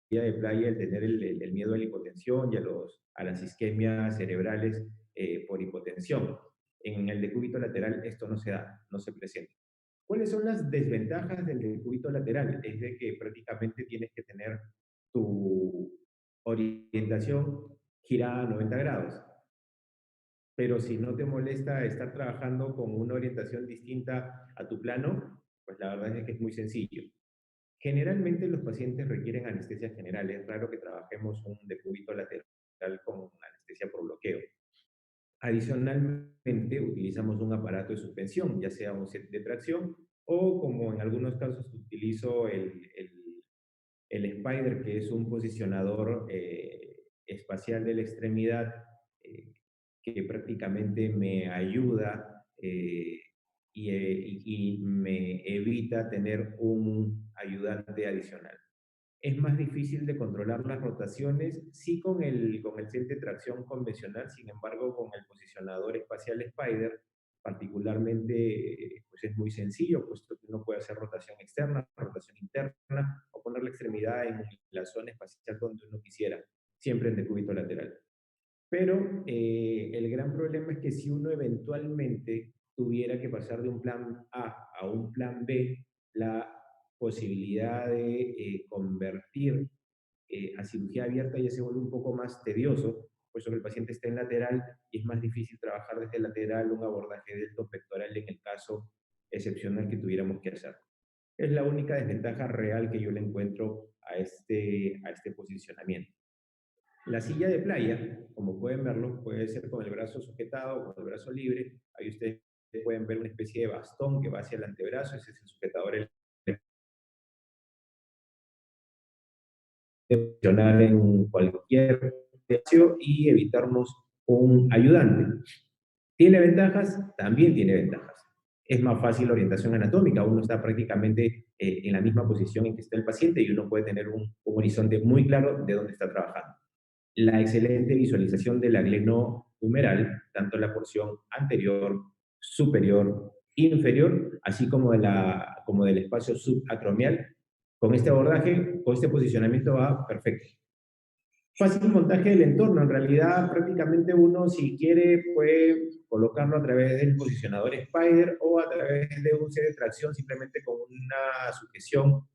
de playa el tener el miedo a la hipotensión y a las isquemias cerebrales por hipotensión. En el decúbito lateral esto no se da, no se presenta. ¿Cuáles son las desventajas del decúbito lateral? Es de que prácticamente tienes que tener tu orientación girada a 90 grados. Pero si no te molesta estar trabajando con una orientación distinta a tu plano, pues la verdad es que es muy sencillo. Generalmente los pacientes requieren anestesia general. Es raro que trabajemos un decúbito lateral con anestesia por bloqueo. Adicionalmente, utilizamos un aparato de suspensión, ya sea un set de tracción o, como en algunos casos, utilizo el Spider, que es un posicionador espacial de la extremidad eh, que prácticamente me ayuda y me evita tener un ayudante adicional. Es más difícil de controlar las rotaciones, sí con el set de tracción convencional, sin embargo, con el posicionador espacial Spider, particularmente, pues es muy sencillo, puesto que uno puede hacer rotación externa, rotación interna, o poner la extremidad en la zona espacial donde uno quisiera, siempre en decúbito lateral. Pero el gran problema es que si uno eventualmente tuviera que pasar de un plan A a un plan B, la posibilidad de convertir a cirugía abierta ya se vuelve un poco más tedioso, puesto que el paciente está en lateral y es más difícil trabajar desde lateral un abordaje delto pectoral en el caso excepcional que tuviéramos que hacer. Es la única desventaja real que yo le encuentro a este posicionamiento. La silla de playa, como pueden verlo, puede ser con el brazo sujetado o con el brazo libre. Ahí ustedes pueden ver una especie de bastón que va hacia el antebrazo, ese es el sujetador funcionar en cualquier espacio y evitarnos un ayudante. ¿Tiene ventajas? También tiene ventajas. Es más fácil la orientación anatómica, uno está prácticamente en la misma posición en que está el paciente y uno puede tener un horizonte muy claro de dónde está trabajando. La excelente visualización del gleno humeral, tanto la porción anterior, superior, inferior, así como del espacio subacromial. Con este abordaje, con este posicionamiento va perfecto. Fácil montaje del entorno. En realidad, prácticamente uno, si quiere, puede colocarlo a través del posicionador Spider o a través de un set de tracción, simplemente con una sujeción,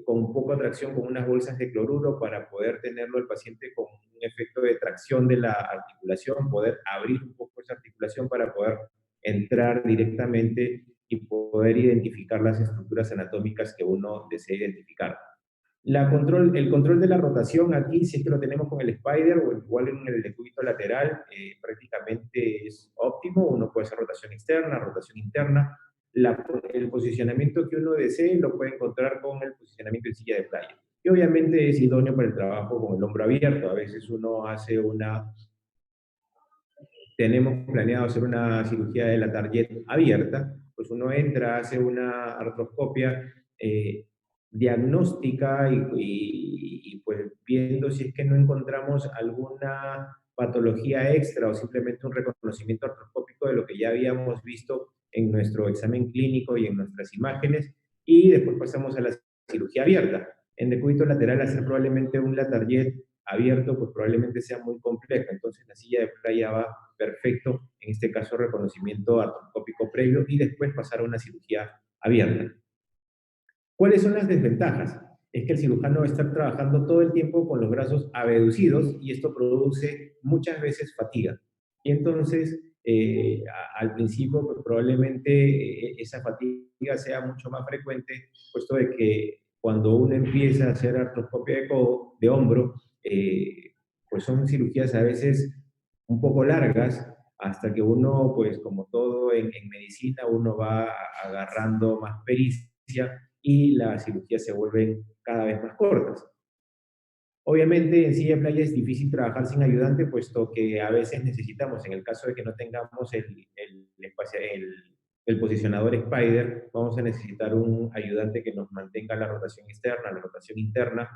con poca tracción, con unas bolsas de cloruro para poder tenerlo el paciente con un efecto de tracción de la articulación, poder abrir un poco esa articulación para poder entrar directamente y poder identificar las estructuras anatómicas que uno desea identificar. El control de la rotación aquí, si es que lo tenemos con el Spider o igual en el decúbito lateral, prácticamente es óptimo. Uno puede hacer rotación externa, rotación interna. El posicionamiento que uno desee lo puede encontrar con el posicionamiento en silla de playa. Y obviamente es idóneo para el trabajo con el hombro abierto. A veces uno tenemos planeado hacer una cirugía de la target abierta, pues uno entra, hace una artroscopia diagnóstica pues viendo si es que no encontramos alguna patología extra o simplemente un reconocimiento artroscópico de lo que ya habíamos visto en nuestro examen clínico y en nuestras imágenes, y después pasamos a la cirugía abierta. En decúbito lateral, hacer probablemente un latarjet abierto, pues probablemente sea muy complejo, entonces la silla de playa va perfecto, en este caso reconocimiento artroscópico previo y después pasar a una cirugía abierta. ¿Cuáles son las desventajas? Es que el cirujano va a estar trabajando todo el tiempo con los brazos abducidos y esto produce muchas veces fatiga. Y entonces, al principio, pues, probablemente esa fatiga sea mucho más frecuente, puesto de que cuando uno empieza a hacer artroscopia de hombro, pues son cirugías a veces un poco largas, hasta que uno, pues como todo en medicina, uno va agarrando más pericia y las cirugías se vuelven cada vez más cortas. Obviamente en silla de playa es difícil trabajar sin ayudante, puesto que a veces necesitamos, en el caso de que no tengamos el posicionador Spider, vamos a necesitar un ayudante que nos mantenga la rotación externa, la rotación interna,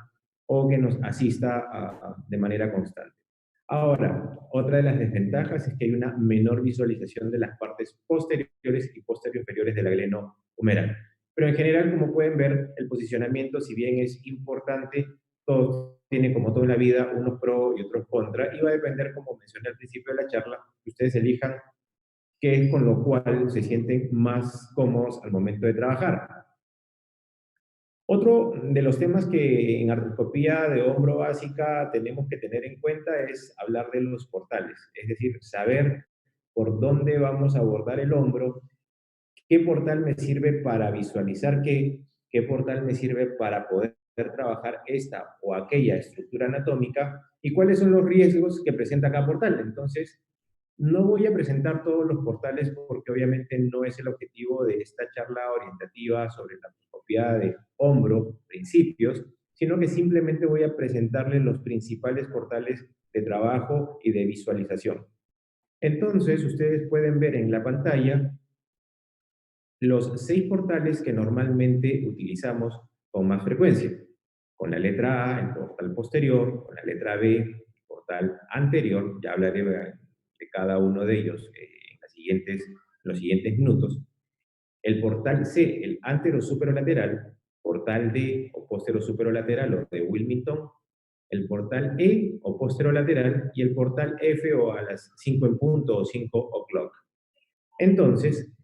o que nos asista de manera constante. Ahora, otra de las desventajas es que hay una menor visualización de las partes posteriores y posteriores del gleno humeral. Pero en general, como pueden ver, el posicionamiento, si bien es importante, todo tiene, como todo en la vida, unos pros y otros contra, y va a depender, como mencioné al principio de la charla, que ustedes elijan qué es con lo cual se sienten más cómodos al momento de trabajar. Otro de los temas que en artroscopía de hombro básica tenemos que tener en cuenta es hablar de los portales, es decir, saber por dónde vamos a abordar el hombro, qué portal me sirve para visualizar qué portal me sirve para poder trabajar esta o aquella estructura anatómica y cuáles son los riesgos que presenta cada portal. Entonces, no voy a presentar todos los portales porque obviamente no es el objetivo de esta charla orientativa sobre la artroscopía de hombro, principios, sino que simplemente voy a presentarles los principales portales de trabajo y de visualización. Entonces, ustedes pueden ver en la pantalla los 6 portales que normalmente utilizamos con más frecuencia. Con la letra A, el portal posterior; con la letra B, el portal anterior. Ya hablaré de cada uno de ellos en los siguientes minutos. El portal C, el antero-superolateral; portal D, o postero-superolateral, o de Wilmington; el portal E, o posterolateral; y el portal F, o a las 5 en punto, o 5 o'clock. Entonces,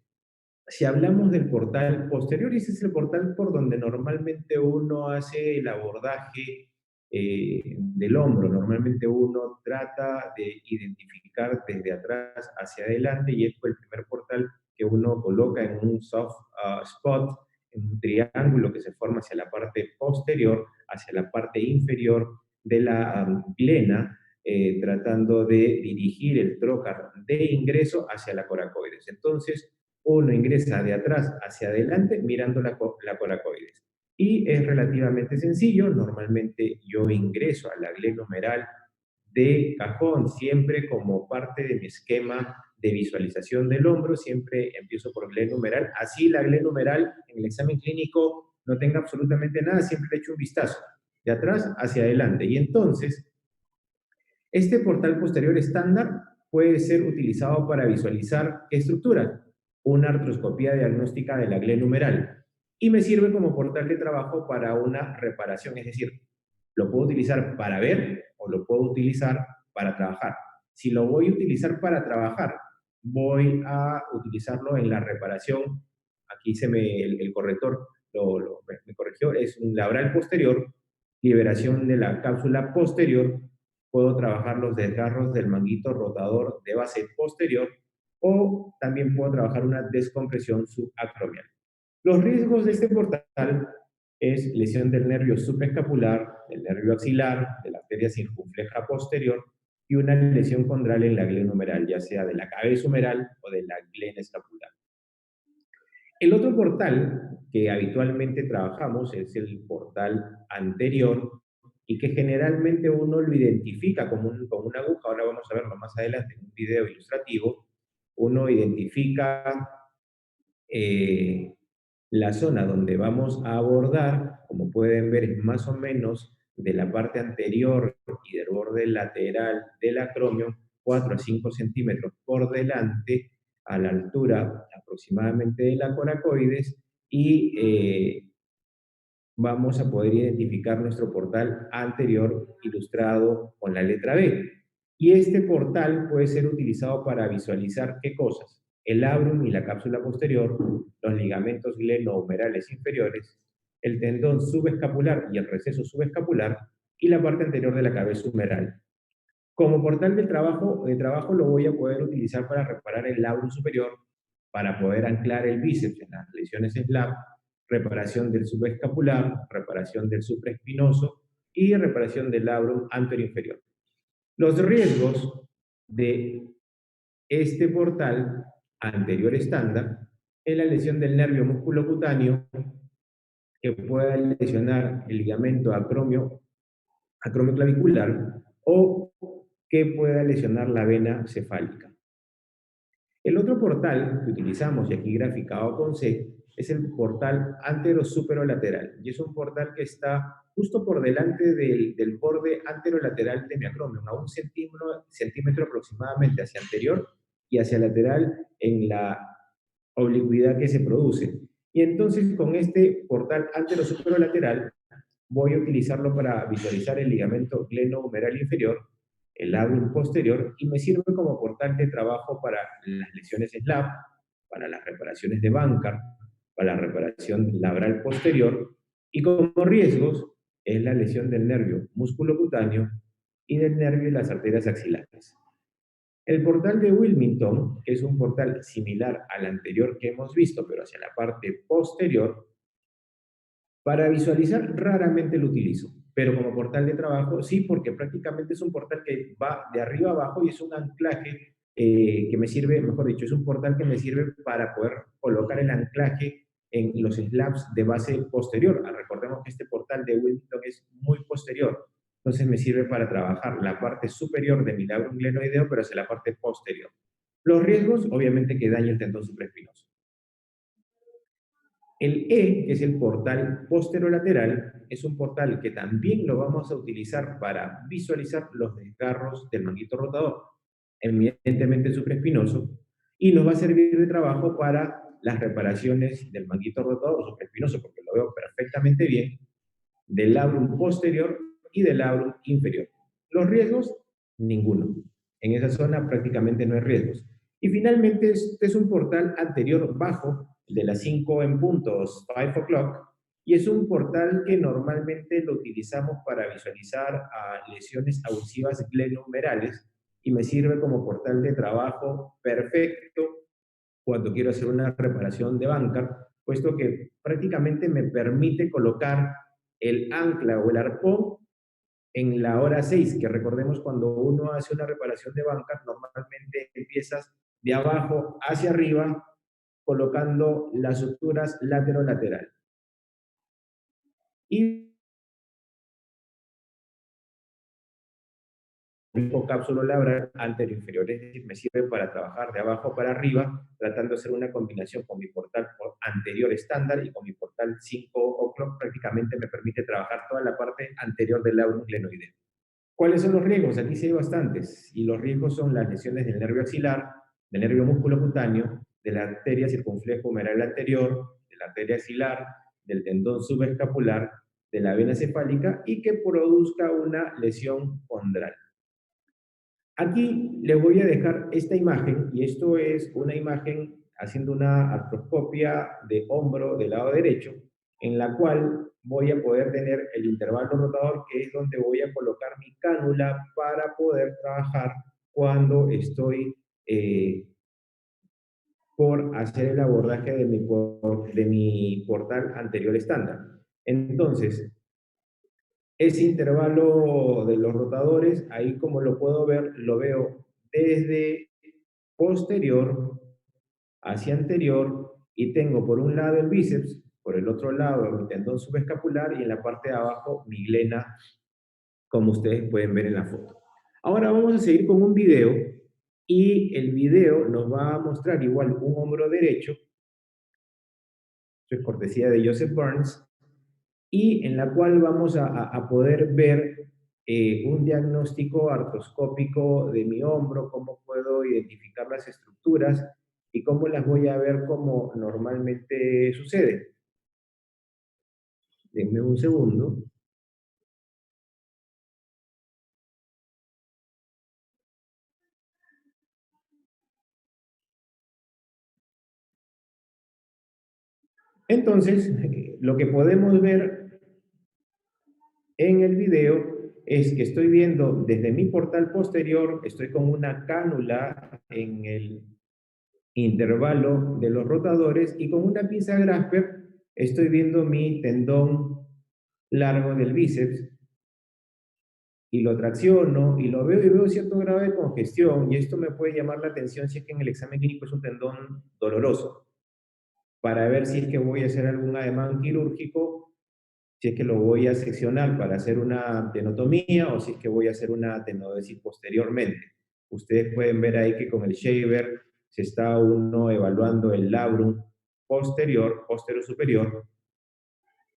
si hablamos del portal posterior, ese es el portal por donde normalmente uno hace el abordaje del hombro. Normalmente uno trata de identificar desde atrás hacia adelante, y es el primer portal que uno coloca en un soft spot, en un triángulo que se forma hacia la parte posterior, hacia la parte inferior de la glena, tratando de dirigir el trocar de ingreso hacia la coracoides. Entonces, uno ingresa de atrás hacia adelante mirando la coracoides. Y es relativamente sencillo. Normalmente yo ingreso a la glenohumeral de cajón, siempre como parte de mi esquema de visualización del hombro, siempre empiezo por glenohumeral. Así la glenohumeral en el examen clínico no tenga absolutamente nada, siempre le echo un vistazo de atrás hacia adelante. Y entonces, este portal posterior estándar puede ser utilizado para visualizar ¿qué estructura? Una artroscopía diagnóstica de la glenohumeral. Y me sirve como portal de trabajo para una reparación, es decir, lo puedo utilizar para ver o lo puedo utilizar para trabajar. Si lo voy a utilizar para trabajar, voy a utilizarlo en la reparación. Aquí el corrector me corrigió, es un labral posterior, liberación de la cápsula posterior. Puedo trabajar los desgarros del manguito rotador de base posterior, o también puedo trabajar una descompresión subacromial. Los riesgos de este portal es lesión del nervio supraescapular, del nervio axilar, de la arteria circunfleja posterior, y una lesión condral en la glenohumeral, ya sea de la cabeza humeral o de la glena escapular. El otro portal que habitualmente trabajamos es el portal anterior, y que generalmente uno lo identifica con una aguja. Ahora vamos a verlo más adelante en un video ilustrativo. Uno identifica eh, la zona donde vamos a abordar. Como pueden ver, es más o menos de la parte anterior y del borde lateral del acromio, 4 a 5 centímetros por delante, a la altura aproximadamente de la coracoides, y vamos a poder identificar nuestro portal anterior ilustrado con la letra B. Y este portal puede ser utilizado para visualizar ¿qué cosas? El labrum y la cápsula posterior, los ligamentos glenohumerales inferiores, el tendón subescapular y el receso subescapular, y la parte anterior de la cabeza humeral. Como portal de trabajo lo voy a poder utilizar para reparar el labrum superior, para poder anclar el bíceps en las lesiones SLAP, reparación del subescapular, reparación del supraespinoso y reparación del labrum anteroinferior. Los riesgos de este portal anterior estándar es la lesión del nervio musculocutáneo, que pueda lesionar el ligamento acromioclavicular, o que pueda lesionar la vena cefálica. El otro portal que utilizamos, y aquí graficado con C, es el portal antero-superolateral, y es un portal que está justo por delante del borde anterolateral de mi acromio, a un centímetro aproximadamente hacia anterior y hacia lateral en la oblicuidad que se produce. Y entonces, con este portal antero-superolateral, voy a utilizarlo para visualizar el ligamento glenohumeral inferior, el labrum posterior, y me sirve como portal de trabajo para las lesiones SLAP, para las reparaciones de Bankart, para la reparación labral posterior, y como riesgos es la lesión del nervio musculocutáneo y del nervio y las arterias axilares. El portal de Wilmington, que es un portal similar al anterior que hemos visto, pero hacia la parte posterior, para visualizar raramente lo utilizo, pero como portal de trabajo sí, porque prácticamente es un portal que va de arriba a abajo y es un anclaje que me sirve, mejor dicho, es un portal que me sirve para poder colocar el anclaje en los slabs de base posterior. Recordemos que este portal de Wilmington es muy posterior, entonces me sirve para trabajar la parte superior de mi labrum glenoideo, pero hacia la parte posterior. Los riesgos, obviamente, que daña el tendón supraespinoso. El E, que es el portal posterolateral, es un portal que también lo vamos a utilizar para visualizar los desgarros del manguito rotador, evidentemente supraespinoso, y nos va a servir de trabajo para las reparaciones del manguito rotador supraespinoso, porque lo veo perfectamente bien, del labrum posterior y del labrum inferior. Los riesgos, ninguno. En esa zona prácticamente no hay riesgos. Y finalmente, este es un portal anterior bajo, de las 5 en puntos, 5 o'clock, y es un portal que normalmente lo utilizamos para visualizar a lesiones abusivas glenohumerales y me sirve como portal de trabajo perfecto cuando quiero hacer una reparación de Bankart, puesto que prácticamente me permite colocar el ancla o el arpón en la hora 6, que recordemos cuando uno hace una reparación de Bankart, normalmente empiezas de abajo hacia arriba colocando las suturas latero-lateral. Y cápsulo labral anterior-inferior, es decir, me sirve para trabajar de abajo para arriba, tratando de hacer una combinación con mi portal anterior estándar y con mi portal 5 o'clock, prácticamente me permite trabajar toda la parte anterior del labrum glenoideo. ¿Cuáles son los riesgos? Aquí sí hay bastantes, y los riesgos son las lesiones del nervio axilar, del nervio musculocutáneo, de la arteria circunflejo humeral anterior, de la arteria axilar, del tendón subescapular, de la vena cefálica y que produzca una lesión condral. Aquí les voy a dejar esta imagen, y esto es una imagen haciendo una artroscopia de hombro del lado derecho, en la cual voy a poder tener el intervalo rotador, que es donde voy a colocar mi cánula para poder trabajar cuando estoy por hacer el abordaje de mi portal anterior estándar. Entonces, ese intervalo de los rotadores, ahí como lo puedo ver, lo veo desde posterior hacia anterior y tengo por un lado el bíceps, por el otro lado mi tendón subescapular y en la parte de abajo mi glena, como ustedes pueden ver en la foto. Ahora vamos a seguir con un video y el video nos va a mostrar igual un hombro derecho, esto es cortesía de Joseph Burns, y en la cual vamos a poder ver un diagnóstico artroscópico de mi hombro, cómo puedo identificar las estructuras y cómo las voy a ver como normalmente sucede. Denme un segundo. Entonces, lo que podemos ver en el video es que estoy viendo desde mi portal posterior, estoy con una cánula en el intervalo de los rotadores y con una pinza Grasper estoy viendo mi tendón largo del bíceps y lo tracciono y lo veo y veo cierto grado de congestión y esto me puede llamar la atención si es que en el examen clínico es un tendón doloroso para ver si es que voy a hacer algún ademán quirúrgico, si es que lo voy a seccionar para hacer una tenotomía o si es que voy a hacer una tenodesis posteriormente. Ustedes pueden ver ahí que con el shaver se está uno evaluando el labrum posterior, posterior superior,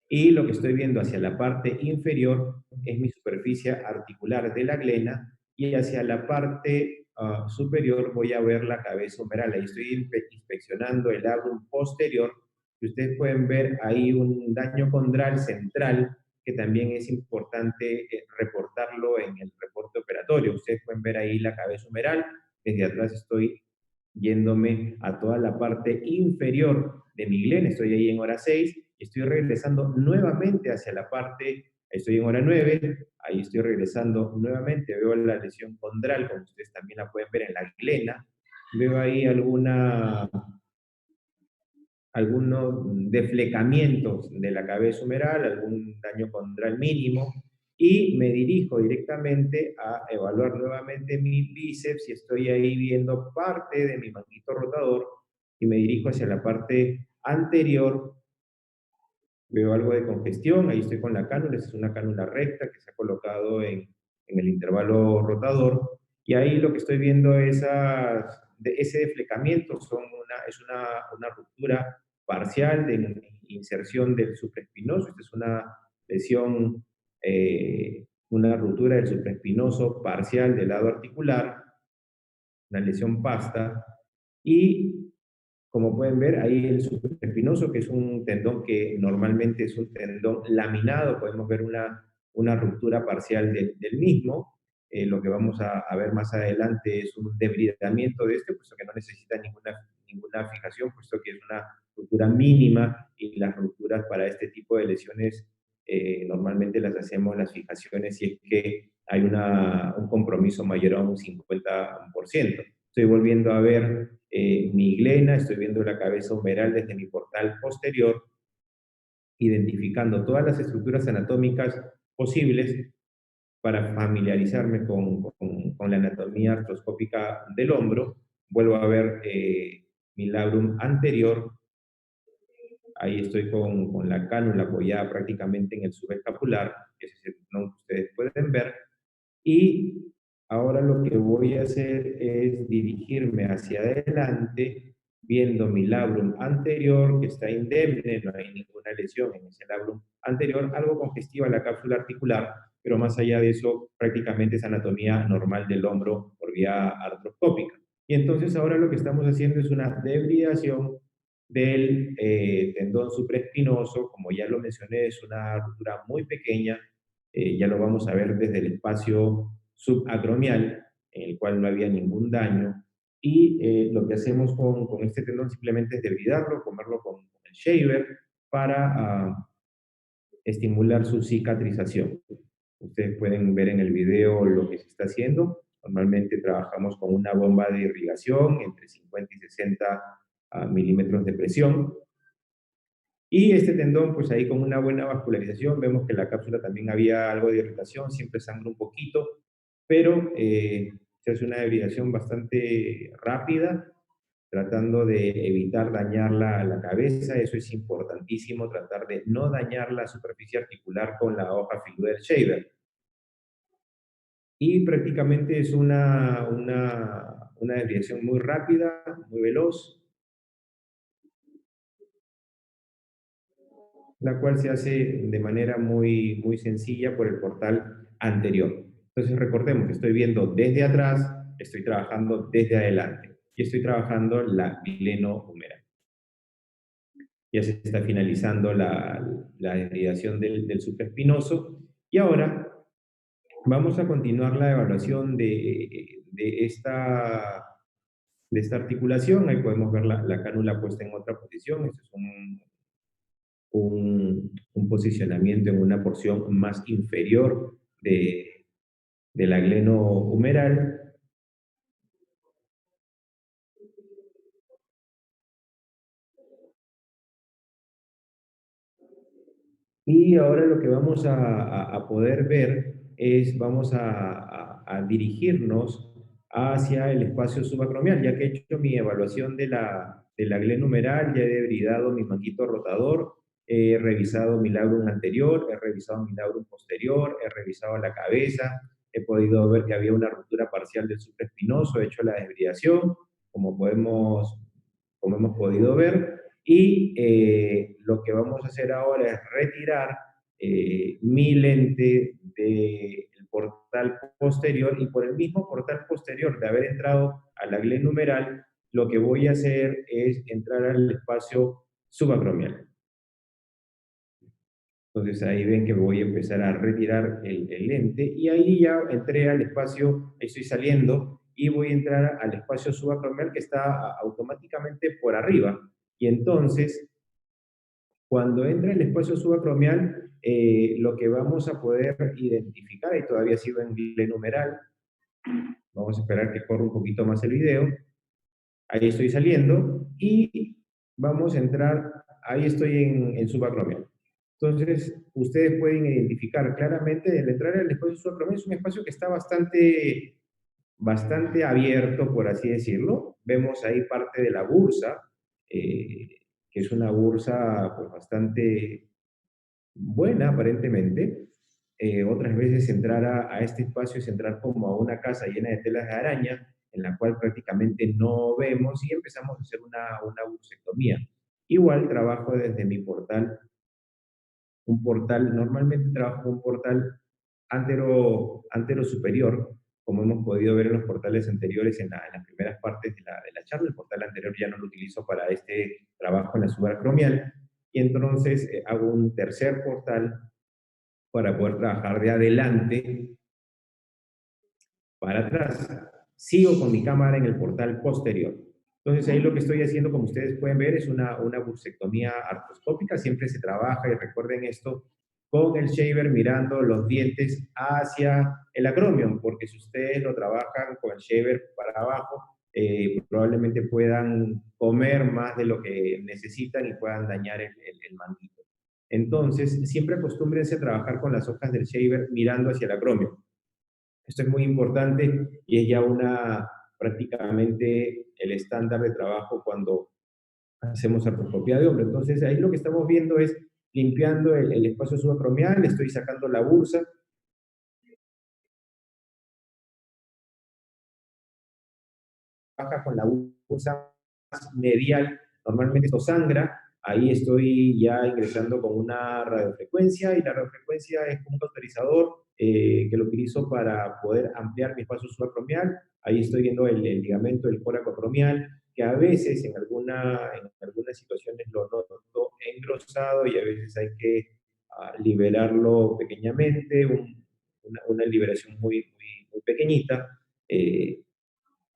y lo que estoy viendo hacia la parte inferior es mi superficie articular de la glena y hacia la parte superior voy a ver la cabeza humeral. Ahí estoy inspeccionando el labrum posterior y ustedes pueden ver ahí un daño condral central que también es importante reportarlo en el reporte operatorio. Ustedes pueden ver ahí la cabeza humeral. Desde atrás estoy yéndome a toda la parte inferior de mi glena. Estoy ahí en hora 6 y estoy regresando nuevamente hacia la parte, estoy en hora 9, ahí estoy regresando nuevamente, veo la lesión condral, como ustedes también la pueden ver en la glena. Veo ahí algunos deflecamientos de la cabeza humeral, algún daño condral mínimo, y me dirijo directamente a evaluar nuevamente mi bíceps y estoy ahí viendo parte de mi manguito rotador y me dirijo hacia la parte anterior. Veo algo de congestión, ahí estoy con la cánula, es una cánula recta que se ha colocado en el intervalo rotador, y ahí lo que estoy viendo es ese deflecamiento, es una ruptura parcial de inserción del supraespinoso. Esta es una lesión, una ruptura del supraespinoso parcial del lado articular, una lesión pasta, y como pueden ver, ahí el supraespinoso, que es un tendón que normalmente es un tendón laminado, podemos ver una ruptura parcial del mismo. Lo que vamos a ver más adelante es un debridamiento de este, puesto que no necesita ninguna fijación, puesto que es una ruptura mínima, y las rupturas para este tipo de lesiones normalmente las hacemos las fijaciones si es que hay un compromiso mayor a un 50%. Estoy volviendo a ver mi glena, estoy viendo la cabeza humeral desde mi portal posterior, identificando todas las estructuras anatómicas posibles para familiarizarme con la anatomía artroscópica del hombro. Vuelvo a ver mi labrum anterior, ahí estoy con la cánula apoyada prácticamente en el subescapular, que es ese tendón que ustedes pueden ver, y ahora lo que voy a hacer es dirigirme hacia adelante, viendo mi labrum anterior, que está indemne, no hay ninguna lesión en ese labrum anterior, algo congestiva la cápsula articular, pero más allá de eso, prácticamente es anatomía normal del hombro por vía artroscópica. Y entonces ahora lo que estamos haciendo es una debridación del tendón supraespinoso. Como ya lo mencioné, es una ruptura muy pequeña, ya lo vamos a ver desde el espacio subacromial, en el cual no había ningún daño, y lo que hacemos con este tendón simplemente es debridarlo, comerlo con el shaver para estimular su cicatrización. Ustedes pueden ver en el video lo que se está haciendo. Normalmente trabajamos con una bomba de irrigación entre 50 y 60 milímetros de presión. Y este tendón, pues ahí con una buena vascularización, vemos que la cápsula también había algo de irritación, siempre sangra un poquito, pero se hace una debridación bastante rápida, tratando de evitar dañar la cabeza. Eso es importantísimo, tratar de no dañar la superficie articular con la hoja filular shaver. Y prácticamente es una debridación muy rápida, muy veloz, la cual se hace de manera muy sencilla por el portal anterior. Entonces recordemos que estoy viendo desde atrás, estoy trabajando desde adelante y estoy trabajando la glenohumeral. Ya se está finalizando la desviación del supraespinoso, y ahora vamos a continuar la evaluación de esta articulación. Ahí podemos ver la cánula puesta en otra posición. Este es un posicionamiento en una porción más inferior de la glenohumeral. Y ahora lo que vamos a poder ver es, vamos a dirigirnos hacia el espacio subacromial. Ya que he hecho mi evaluación de la glenohumeral, ya he debridado mi manguito rotador, he revisado mi labrum anterior, he revisado mi labrum posterior, he revisado la cabeza, he podido ver que había una ruptura parcial del supraespinoso, he hecho la desbridación, como como hemos podido ver. Y lo que vamos a hacer ahora es retirar mi lente del portal posterior, y por el mismo portal posterior de haber entrado a la glenohumeral, lo que voy a hacer es entrar al espacio subacromial. Entonces ahí ven que voy a empezar a retirar el lente y ahí ya entré al espacio, ahí estoy saliendo y voy a entrar al espacio subacromial que está automáticamente por arriba. Y entonces, cuando entra el espacio subacromial, lo que vamos a poder identificar, y todavía sigo en el numeral, vamos a esperar que corra un poquito más el video, ahí estoy saliendo y vamos a entrar, ahí estoy en subacromial. Entonces, ustedes pueden identificar claramente, el entrar al espacio subacromial es un espacio que está bastante abierto, por así decirlo. Vemos ahí parte de la bursa, eh, que es una bursa pues, bastante buena aparentemente. Otras veces entrar a este espacio es entrar como a una casa llena de telas de araña, en la cual prácticamente no vemos y empezamos a hacer una bursectomía. Igual trabajo desde mi portal, un portal, normalmente trabajo con un portal antero superior, como hemos podido ver en los portales anteriores, en las primeras partes de la charla. El portal anterior ya no lo utilizo para este trabajo en la subaracromial, y entonces hago un tercer portal para poder trabajar de adelante para atrás. Sigo con mi cámara en el portal posterior. Entonces ahí lo que estoy haciendo, como ustedes pueden ver, es una bursectomía artroscópica. Siempre se trabaja, y recuerden esto, con el shaver mirando los dientes hacia el acromion, porque si ustedes lo trabajan con el shaver para abajo, probablemente puedan comer más de lo que necesitan y puedan dañar el manguito. Entonces, siempre acostúmbrense a trabajar con las hojas del shaver mirando hacia el acromion. Esto es muy importante y es ya prácticamente el estándar de trabajo cuando hacemos artroscopía de hombro. Entonces, ahí lo que estamos viendo es limpiando el espacio subacromial, estoy sacando la bursa, baja con la bursa medial, normalmente esto sangra, ahí estoy ya ingresando con una radiofrecuencia, y la radiofrecuencia es como un cauterizador que lo utilizo para poder ampliar mi espacio subacromial. Ahí estoy viendo el ligamento del coracoacromial, que a veces en algunas situaciones lo noto engrosado y a veces hay que liberarlo pequeñamente, una liberación muy pequeñita.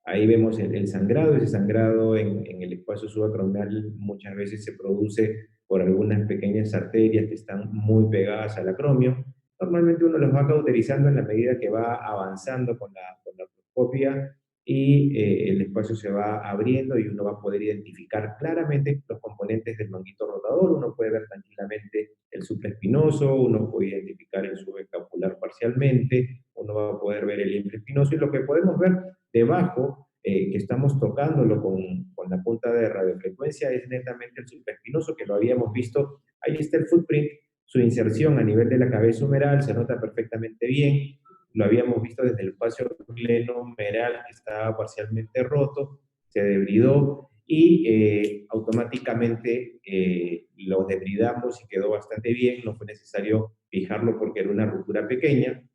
Ahí vemos el sangrado. Ese sangrado en el espacio subacromial muchas veces se produce por algunas pequeñas arterias que están muy pegadas al acromio. Normalmente uno los va cauterizando en la medida que va avanzando con la artroscopia, y el espacio se va abriendo y uno va a poder identificar claramente los componentes del manguito rotador. Uno puede ver tranquilamente el supraespinoso, uno puede identificar el subescapular parcialmente, uno va a poder ver el infraespinoso, y lo que podemos ver debajo, que estamos tocándolo con la punta de radiofrecuencia, es netamente el supraespinoso, que lo habíamos visto. Ahí está el footprint, su inserción a nivel de la cabeza humeral se nota perfectamente bien. Lo habíamos visto desde el espacio glenohumeral, que estaba parcialmente roto, se debridó y automáticamente lo debridamos y quedó bastante bien. No fue necesario fijarlo porque era una ruptura pequeña.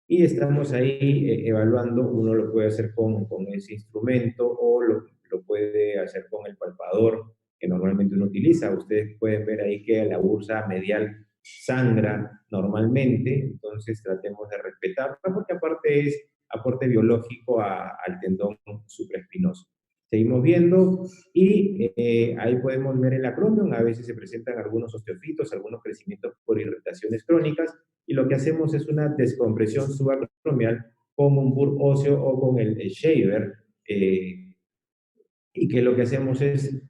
Y estamos ahí evaluando. Uno lo puede hacer con ese instrumento o lo puede hacer con el palpador que normalmente uno utiliza. Ustedes pueden ver ahí que la bursa medial sangra normalmente, entonces tratemos de respetarla porque aparte es aporte biológico al tendón supraespinoso. Seguimos viendo y ahí podemos ver el acromion. A veces se presentan algunos osteofitos, algunos crecimientos por irritaciones crónicas, y lo que hacemos es una descompresión subacromial con un burr óseo o con el shaver, y que lo que hacemos es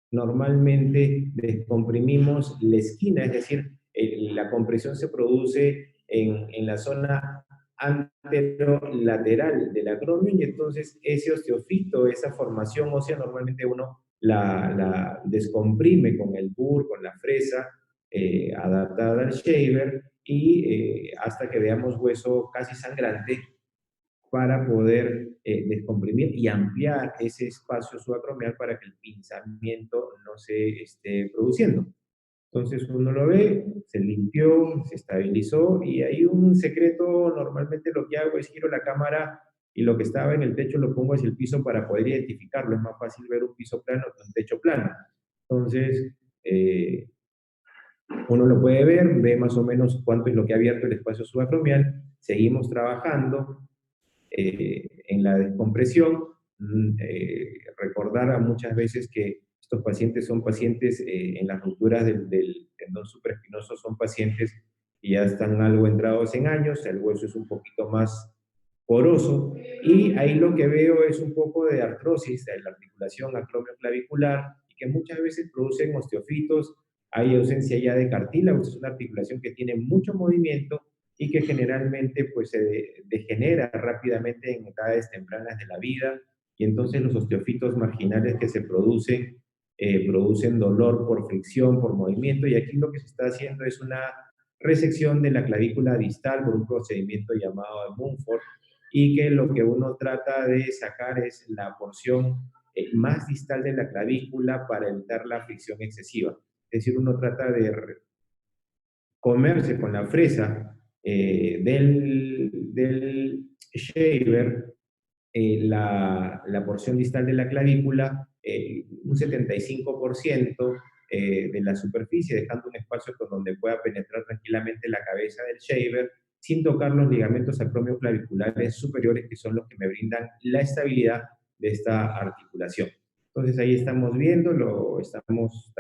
normalmente descomprimimos la esquina, es decir, la compresión se produce en la zona anterolateral del acromion, y entonces ese osteofito, esa formación ósea, normalmente uno la descomprime con el burr, con la fresa adaptada al shaver, y hasta que veamos hueso casi sangrante para poder descomprimir y ampliar ese espacio subacromial para que el pinzamiento no se esté produciendo. Entonces uno lo ve, se limpió, se estabilizó, y hay un secreto. Normalmente lo que hago es giro la cámara y lo que estaba en el techo lo pongo hacia el piso para poder identificarlo. Es más fácil ver un piso plano que un techo plano. Entonces, Uno lo puede ver, ve más o menos cuánto es lo que ha abierto el espacio subacromial. Seguimos trabajando en la descompresión. Recordar muchas veces que estos pacientes son pacientes en las rupturas del tendón supraespinoso, son pacientes que ya están algo entrados en años, el hueso es un poquito más poroso, y ahí lo que veo es un poco de artrosis de la articulación acromioclavicular, y que muchas veces producen osteofitos, hay ausencia ya de cartílago, es una articulación que tiene mucho movimiento y que generalmente pues se degenera rápidamente en edades tempranas de la vida, y entonces los osteofitos marginales que se producen producen dolor por fricción, por movimiento, y aquí lo que se está haciendo es una resección de la clavícula distal por un procedimiento llamado de Mumford, y que lo que uno trata de sacar es la porción más distal de la clavícula para evitar la fricción excesiva. Es decir, uno trata de comerse con la fresa del shaver la porción distal de la clavícula, un 75% de la superficie, dejando un espacio con donde pueda penetrar tranquilamente la cabeza del shaver, sin tocar los ligamentos acromioclaviculares superiores, que son los que me brindan la estabilidad de esta articulación. Entonces ahí estamos viendo, estamos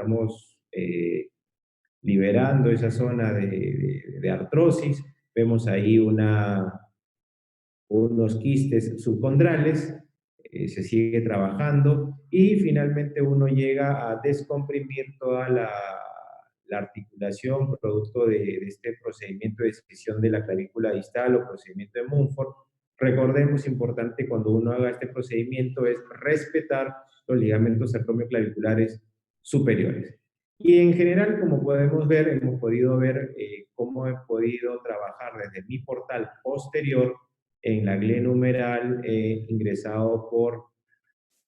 liberando esa zona de artrosis. Vemos ahí unos quistes subcondrales, se sigue trabajando y finalmente uno llega a descomprimir toda la articulación producto de este procedimiento de escisión de la clavícula distal o procedimiento de Mumford. Recordemos, importante cuando uno haga este procedimiento es respetar los ligamentos acromioclaviculares superiores. Y en general, como podemos ver, hemos podido ver cómo he podido trabajar desde mi portal posterior en la glenumeral ingresado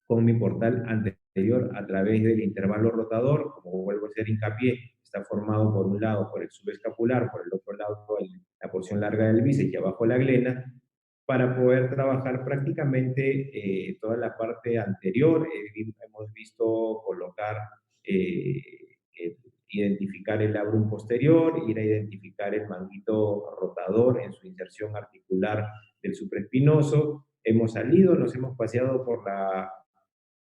con mi portal anterior a través del intervalo rotador. Como vuelvo a hacer hincapié, está formado por un lado por el subescapular, por el otro lado la porción larga del bíceps y abajo la glena, para poder trabajar prácticamente toda la parte anterior. Hemos visto colocar, eh, identificar el labrum posterior, ir a identificar el manguito rotador en su inserción articular del supraespinoso. Hemos salido, nos hemos paseado por la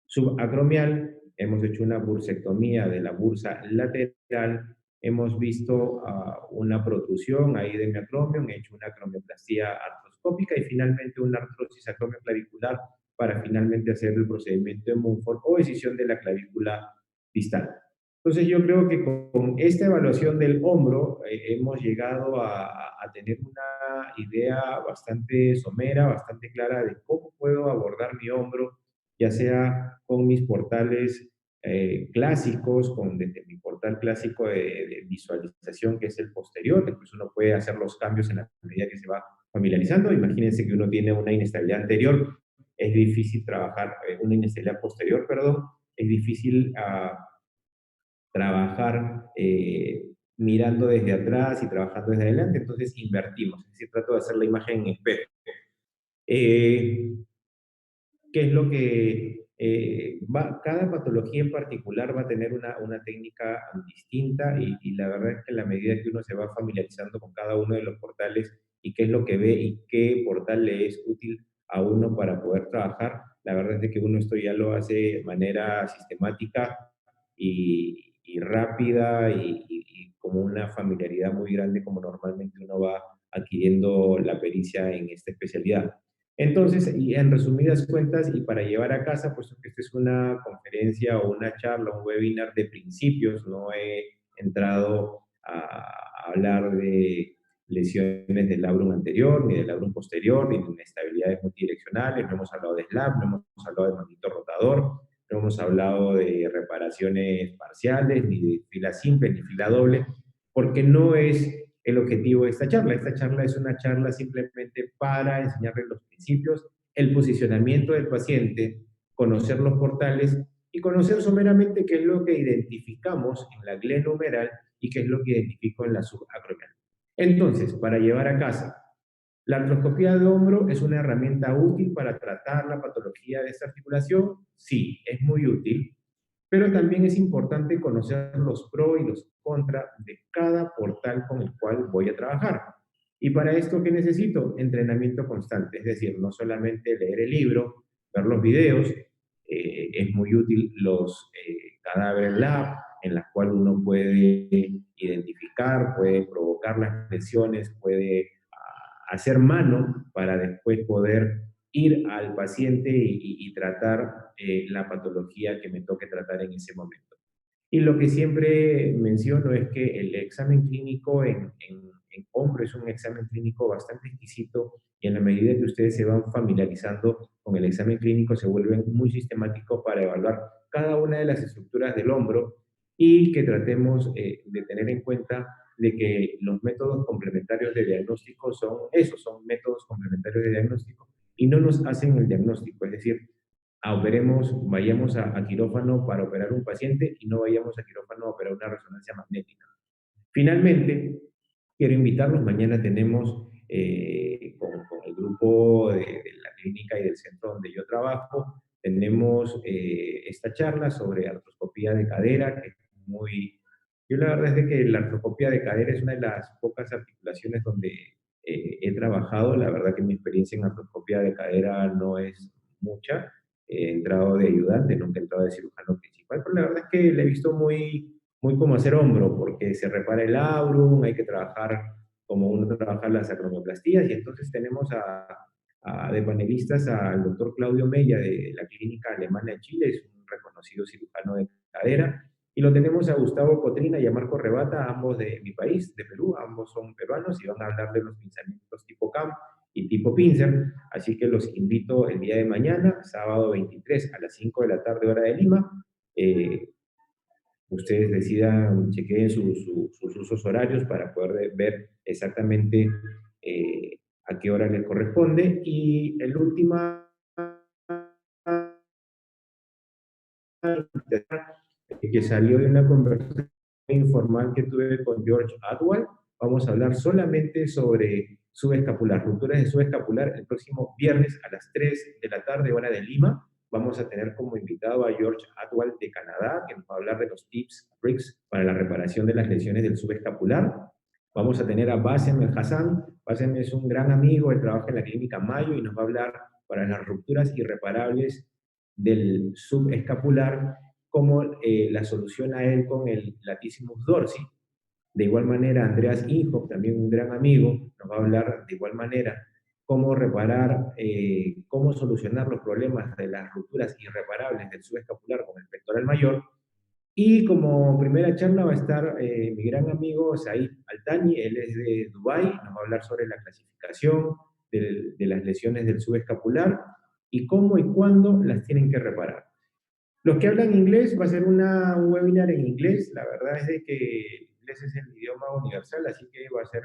subacromial, hemos hecho una bursectomía de la bursa lateral, hemos visto una protrusión ahí de mi acromio, he hecho una acromioplastia artroscópica y finalmente una artrosis acromioclavicular para finalmente hacer el procedimiento de Mumford o escisión de la clavícula distal. Entonces yo creo que con esta evaluación del hombro hemos llegado a tener una idea bastante somera, bastante clara de cómo puedo abordar mi hombro, ya sea con mis portales clásicos, desde mi portal clásico de visualización, que es el posterior. Después uno puede hacer los cambios en la medida que se va familiarizando. Imagínense que uno tiene una inestabilidad anterior, es difícil trabajar, una inestabilidad posterior, perdón, es difícil trabajar mirando desde atrás y trabajando desde adelante, entonces invertimos, es decir, trato de hacer la imagen en espejo. Eh, ¿Qué es lo que cada patología en particular va a tener una técnica distinta, y la verdad es que a la medida que uno se va familiarizando con cada uno de los portales y qué es lo que ve y qué portal le es útil a uno para poder trabajar, la verdad es de que uno esto ya lo hace de manera sistemática y rápida y como una familiaridad muy grande como normalmente uno va adquiriendo la pericia en esta especialidad. Entonces, y en resumidas cuentas, y para llevar a casa, puesto que esta es una conferencia o una charla, un webinar de principios, no he entrado a hablar de lesiones del labrum anterior, ni del labrum posterior, ni de inestabilidades multidireccionales, no hemos hablado de SLAP, no hemos hablado de manguito rotador, no hemos hablado de reparaciones parciales, ni de fila simple, ni fila doble, porque no es el objetivo de esta charla. Esta charla es una charla simplemente para enseñarles los principios, el posicionamiento del paciente, conocer los portales y conocer someramente qué es lo que identificamos en la glenumeral y qué es lo que identifico en la subacromial. Entonces, para llevar a casa, la artroscopía de hombro es una herramienta útil para tratar la patología de esta articulación. Sí, es muy útil, pero también es importante conocer los pros y los contras de cada portal con el cual voy a trabajar. Y para esto, ¿qué necesito? Entrenamiento constante, es decir, no solamente leer el libro, ver los videos, es muy útil los cadáveres lab, en las cuales uno puede identificar, puede provocar las lesiones, puede hacer mano para después poder ir al paciente y tratar la patología que me toque tratar en ese momento. Y lo que siempre menciono es que el examen clínico en hombro es un examen clínico bastante exquisito y en la medida que ustedes se van familiarizando con el examen clínico se vuelven muy sistemáticos para evaluar cada una de las estructuras del hombro y que tratemos de tener en cuenta de que los métodos complementarios de diagnóstico son esos, son métodos complementarios de diagnóstico y no nos hacen el diagnóstico, es decir, operemos, vayamos a quirófano para operar un paciente y no vayamos a quirófano a operar una resonancia magnética. Finalmente, quiero invitarlos, mañana tenemos con el grupo de la clínica y del centro donde yo trabajo, tenemos esta charla sobre artroscopía de cadera, que es muy... Yo la verdad es de que la artroscopía de cadera es una de las pocas articulaciones donde he trabajado, la verdad que mi experiencia en artroscopía de cadera no es mucha, he entrado de ayudante, nunca he entrado de cirujano principal, pero la verdad es que le he visto muy como hacer hombro, porque se repara el labrum, hay que trabajar como uno trabaja las acromioplastías, y entonces tenemos de panelistas al doctor Claudio Mella de la Clínica Alemana de Chile, es un reconocido cirujano de cadera, y lo tenemos a Gustavo Cotrina y a Marco Rebata, ambos de mi país, de Perú, ambos son peruanos, y van a hablar de los pinzamientos tipo CAM y tipo pincer, así que los invito el día de mañana, sábado 23 a las 5 de la tarde, hora de Lima, ustedes decidan, chequeen sus usos horarios para poder ver exactamente a qué hora les corresponde. Y el último que salió de una conversación informal que tuve con George Atwell, vamos a hablar solamente sobre subescapular, rupturas de subescapular el próximo viernes a las 3 de la tarde, hora de Lima. Vamos a tener como invitado a George Atwell de Canadá, que nos va a hablar de los tips, tricks para la reparación de las lesiones del subescapular. Vamos a tener a Bassem El Hassan. Bassem es un gran amigo, él trabaja en la clínica Mayo y nos va a hablar para las rupturas irreparables del subescapular, como la solución a él con el latissimus dorsi. De igual manera, Andreas Inhoff, también un gran amigo, nos va a hablar de igual manera cómo reparar, cómo solucionar los problemas de las rupturas irreparables del subescapular con el pectoral mayor. Y como primera charla va a estar mi gran amigo Said Altani, él es de Dubái, nos va a hablar sobre la clasificación de las lesiones del subescapular y cómo y cuándo las tienen que reparar. Los que hablan inglés va a ser un webinar en inglés. La verdad es de que el inglés es el idioma universal, así que va a ser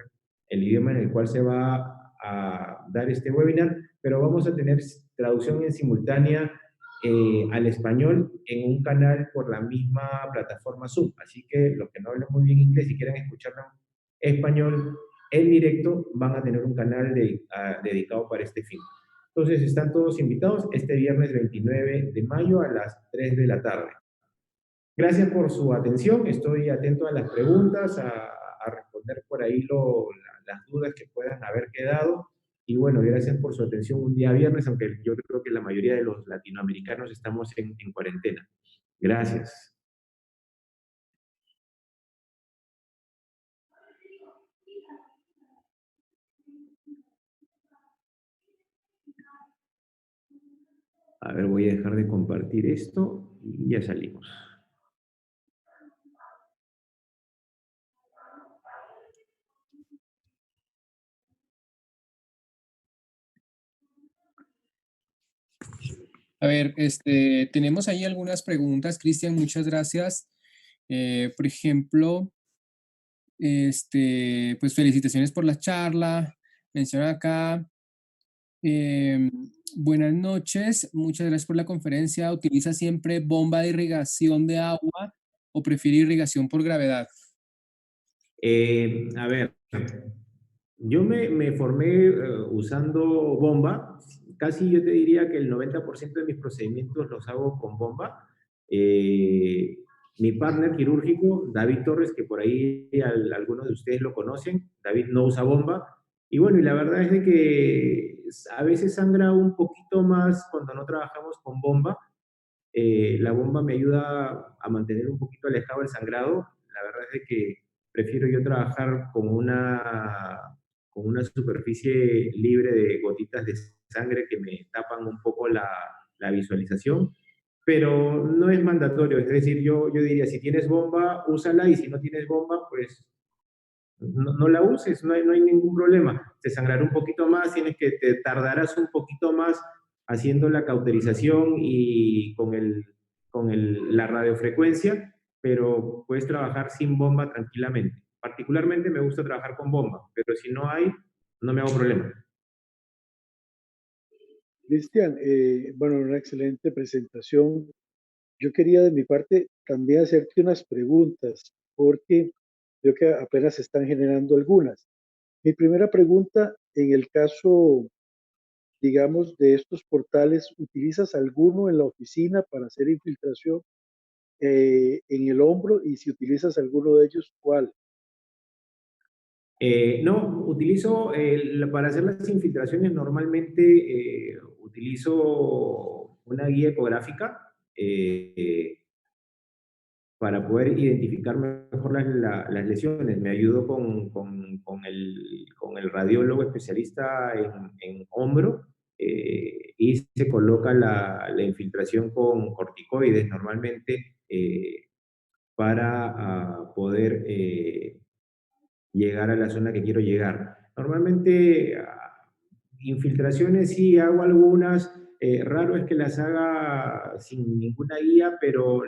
el idioma en el cual se va a dar este webinar, pero vamos a tener traducción en simultánea al español en un canal por la misma plataforma Zoom. Así que los que no hablan muy bien inglés y quieren escucharlo en español en directo van a tener un canal dedicado para este fin. Entonces están todos invitados este viernes 29 de mayo a las 3 de la tarde. Gracias por su atención, estoy atento a las preguntas, a responder por ahí las dudas que puedan haber quedado. Y bueno, gracias por su atención un día viernes, aunque yo creo que la mayoría de los latinoamericanos estamos en cuarentena. Gracias. A ver, voy a dejar de compartir esto y ya salimos. A ver, tenemos ahí algunas preguntas, Cristian, muchas gracias. Por ejemplo, pues felicitaciones por la charla. Menciona acá, buenas noches, muchas gracias por la conferencia. ¿Utiliza siempre bomba de irrigación de agua o prefiere irrigación por gravedad? A ver, yo me formé usando bomba, casi yo te diría que el 90% de mis procedimientos los hago con bomba, Eh, Mi partner quirúrgico, David Torres, que por ahí algunos de ustedes lo conocen, David no usa bomba. Y bueno, y la verdad es de que a veces sangra un poquito más cuando no trabajamos con bomba. La bomba me ayuda a mantener un poquito alejado el sangrado. La verdad es de que prefiero yo trabajar con una superficie libre de gotitas de sangre que me tapan un poco la visualización, pero no es mandatorio. Es decir, yo diría, si tienes bomba, úsala, y si no tienes bomba, pues no la uses, no hay ningún problema. Te sangrará un poquito más, te tardarás un poquito más haciendo la cauterización y la radiofrecuencia, pero puedes trabajar sin bomba tranquilamente. Particularmente me gusta trabajar con bomba, pero si no hay, no me hago problema. Cristian, bueno, una excelente presentación. Yo quería de mi parte también hacerte unas preguntas, porque veo que apenas se están generando algunas. Mi primera pregunta, en el caso, digamos, de estos portales, ¿utilizas alguno en la oficina para hacer infiltración en el hombro? Y si utilizas alguno de ellos, ¿cuál? No, utilizo, para hacer las infiltraciones normalmente utilizo una guía ecográfica. Para poder identificar mejor las lesiones. Me ayudo con el radiólogo especialista en hombro, y se coloca la infiltración con corticoides normalmente, para poder llegar a la zona que quiero llegar. Normalmente, infiltraciones sí hago algunas. Raro es que las haga sin ninguna guía, pero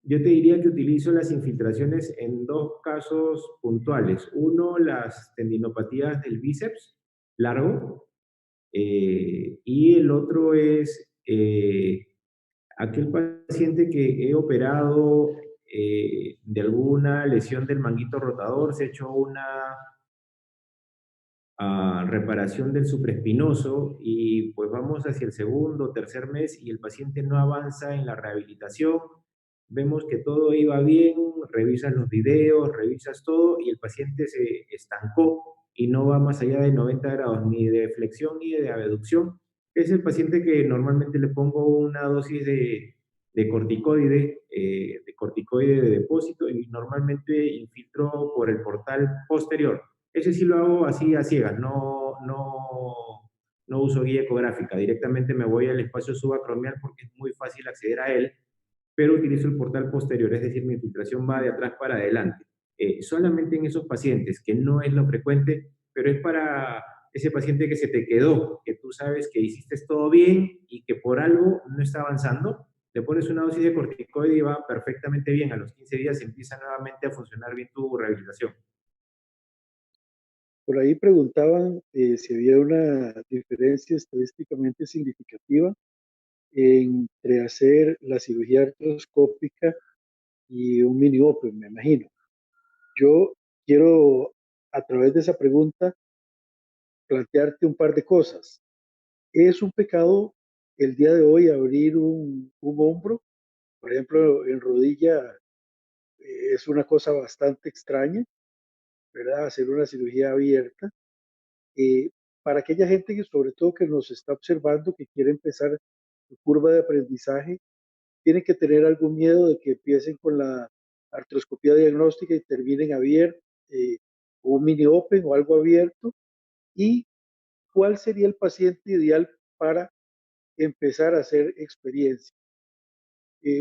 yo te diría que utilizo las infiltraciones en dos casos puntuales. Uno, las tendinopatías del bíceps largo, y el otro es aquel paciente que he operado de alguna lesión del manguito rotador. Se ha hecho una reparación del supraespinoso y pues vamos hacia el segundo o tercer mes y el paciente no avanza en la rehabilitación. Vemos que todo iba bien, revisas los videos, revisas todo y el paciente se estancó y no va más allá de 90 grados ni de flexión ni de abducción. Es el paciente que normalmente le pongo una dosis de corticoide de depósito, y normalmente infiltro por el portal posterior. Ese sí lo hago así a ciegas, no uso guía ecográfica. Directamente me voy al espacio subacromial porque es muy fácil acceder a él, pero utilizo el portal posterior, es decir, mi infiltración va de atrás para adelante. Solamente en esos pacientes, que no es lo frecuente, pero es para ese paciente que se te quedó, que tú sabes que hiciste todo bien y que por algo no está avanzando, le pones una dosis de corticoide y va perfectamente bien. A los 15 días empieza nuevamente a funcionar bien tu rehabilitación. Por ahí preguntaban si había una diferencia estadísticamente significativa entre hacer la cirugía artroscópica y un mini open, me imagino. Yo quiero, a través de esa pregunta, plantearte un par de cosas. ¿Es un pecado el día de hoy abrir un hombro? Por ejemplo, en rodilla es una cosa bastante extraña, ¿verdad? Hacer una cirugía abierta. Eh, para aquella gente que sobre todo que nos está observando, que quiere empezar su curva de aprendizaje, tiene que tener algún miedo de que empiecen con la artroscopía diagnóstica y terminen abierto, o un mini open o algo abierto. ¿Y cuál sería el paciente ideal para empezar a hacer experiencia?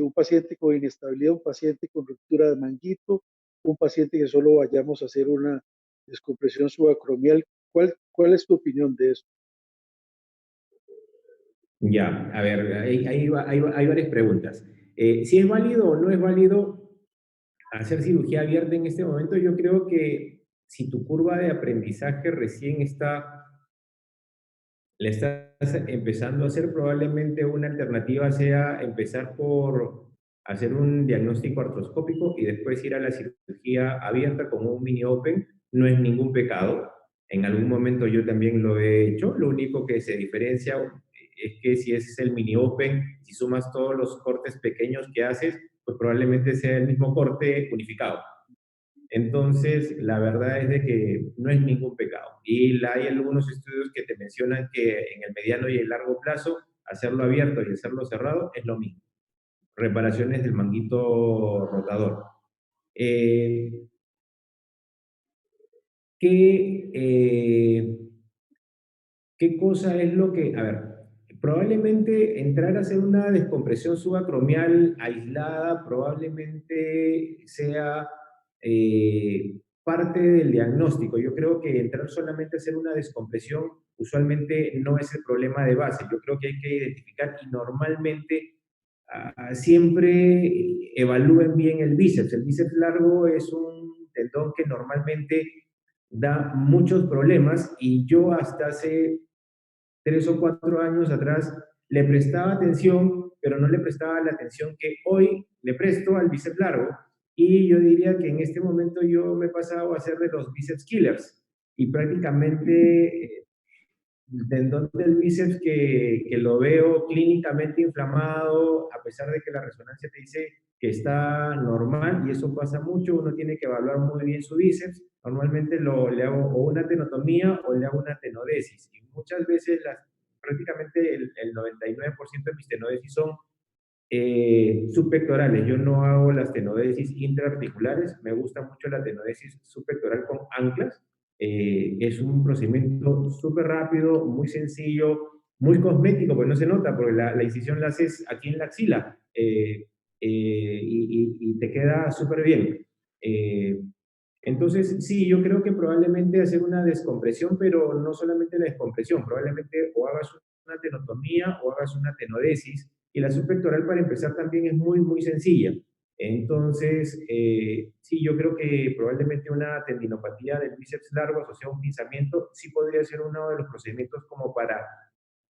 Un paciente con inestabilidad, un paciente con ruptura de manguito, un paciente que solo vayamos a hacer una descompresión subacromial. ¿Cuál es tu opinión de eso? Ya, a ver, hay varias preguntas. Si es válido o no es válido hacer cirugía abierta en este momento, yo creo que si tu curva de aprendizaje recién le estás empezando a hacer, probablemente una alternativa sea empezar por hacer un diagnóstico artroscópico y después ir a la cirugía abierta como un mini open. No es ningún pecado. En algún momento yo también lo he hecho. Lo único que se diferencia es que si es el mini open, si sumas todos los cortes pequeños que haces, pues probablemente sea el mismo corte unificado. Entonces, la verdad es de que no es ningún pecado. Y hay algunos estudios que te mencionan que en el mediano y el largo plazo, hacerlo abierto y hacerlo cerrado es lo mismo. Reparaciones del manguito rotador. Eh, ¿qué, eh, ¿Qué cosa es lo que, a ver, probablemente entrar a hacer una descompresión subacromial aislada probablemente sea parte del diagnóstico? Yo creo que entrar solamente a hacer una descompresión usualmente no es el problema de base. Yo creo que hay que identificar y normalmente siempre evalúen bien el bíceps. El bíceps largo es un tendón que normalmente da muchos problemas y yo hasta hace 3 o 4 años atrás le prestaba atención, pero no le prestaba la atención que hoy le presto al bíceps largo. Y yo diría que en este momento yo me he pasado a hacer de los bíceps killers. Y prácticamente el tendón del bíceps que lo veo clínicamente inflamado, a pesar de que la resonancia te dice que está normal, y eso pasa mucho, uno tiene que evaluar muy bien su bíceps. Normalmente le hago o una tenotomía o le hago una tenodesis. Y muchas veces, prácticamente el 99% de mis tenodesis son subpectorales. Yo no hago las tenodesis intraarticulares, me gusta mucho la tenodesis subpectoral con anclas. Es un procedimiento súper rápido, muy sencillo, muy cosmético, pues no se nota, porque la incisión la haces aquí en la axila y te queda súper bien. Eh, entonces, sí, yo creo que probablemente hacer una descompresión, pero no solamente la descompresión, probablemente o hagas una tenotomía o hagas una tenodesis, y la subpectoral para empezar también es muy, muy sencilla. Entonces, sí, yo creo que probablemente una tendinopatía del bíceps largo asociada a un pinzamiento sí podría ser uno de los procedimientos como para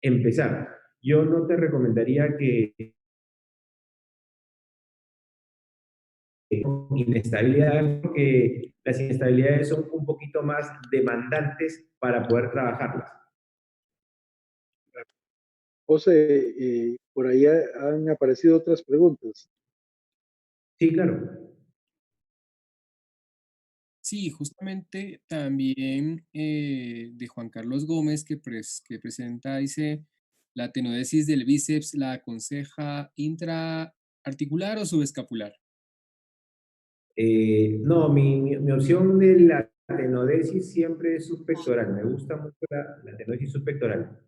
empezar. Yo no te recomendaría que inestabilidad, porque las inestabilidades son un poquito más demandantes para poder trabajarlas. José, por ahí han aparecido otras preguntas. Sí, claro. Sí, justamente también de Juan Carlos Gómez que presenta, dice, la tenodesis del bíceps la aconseja intraarticular o subescapular. No, mi opción de la tenodesis siempre es subpectoral. Me gusta mucho la tenodesis subpectoral.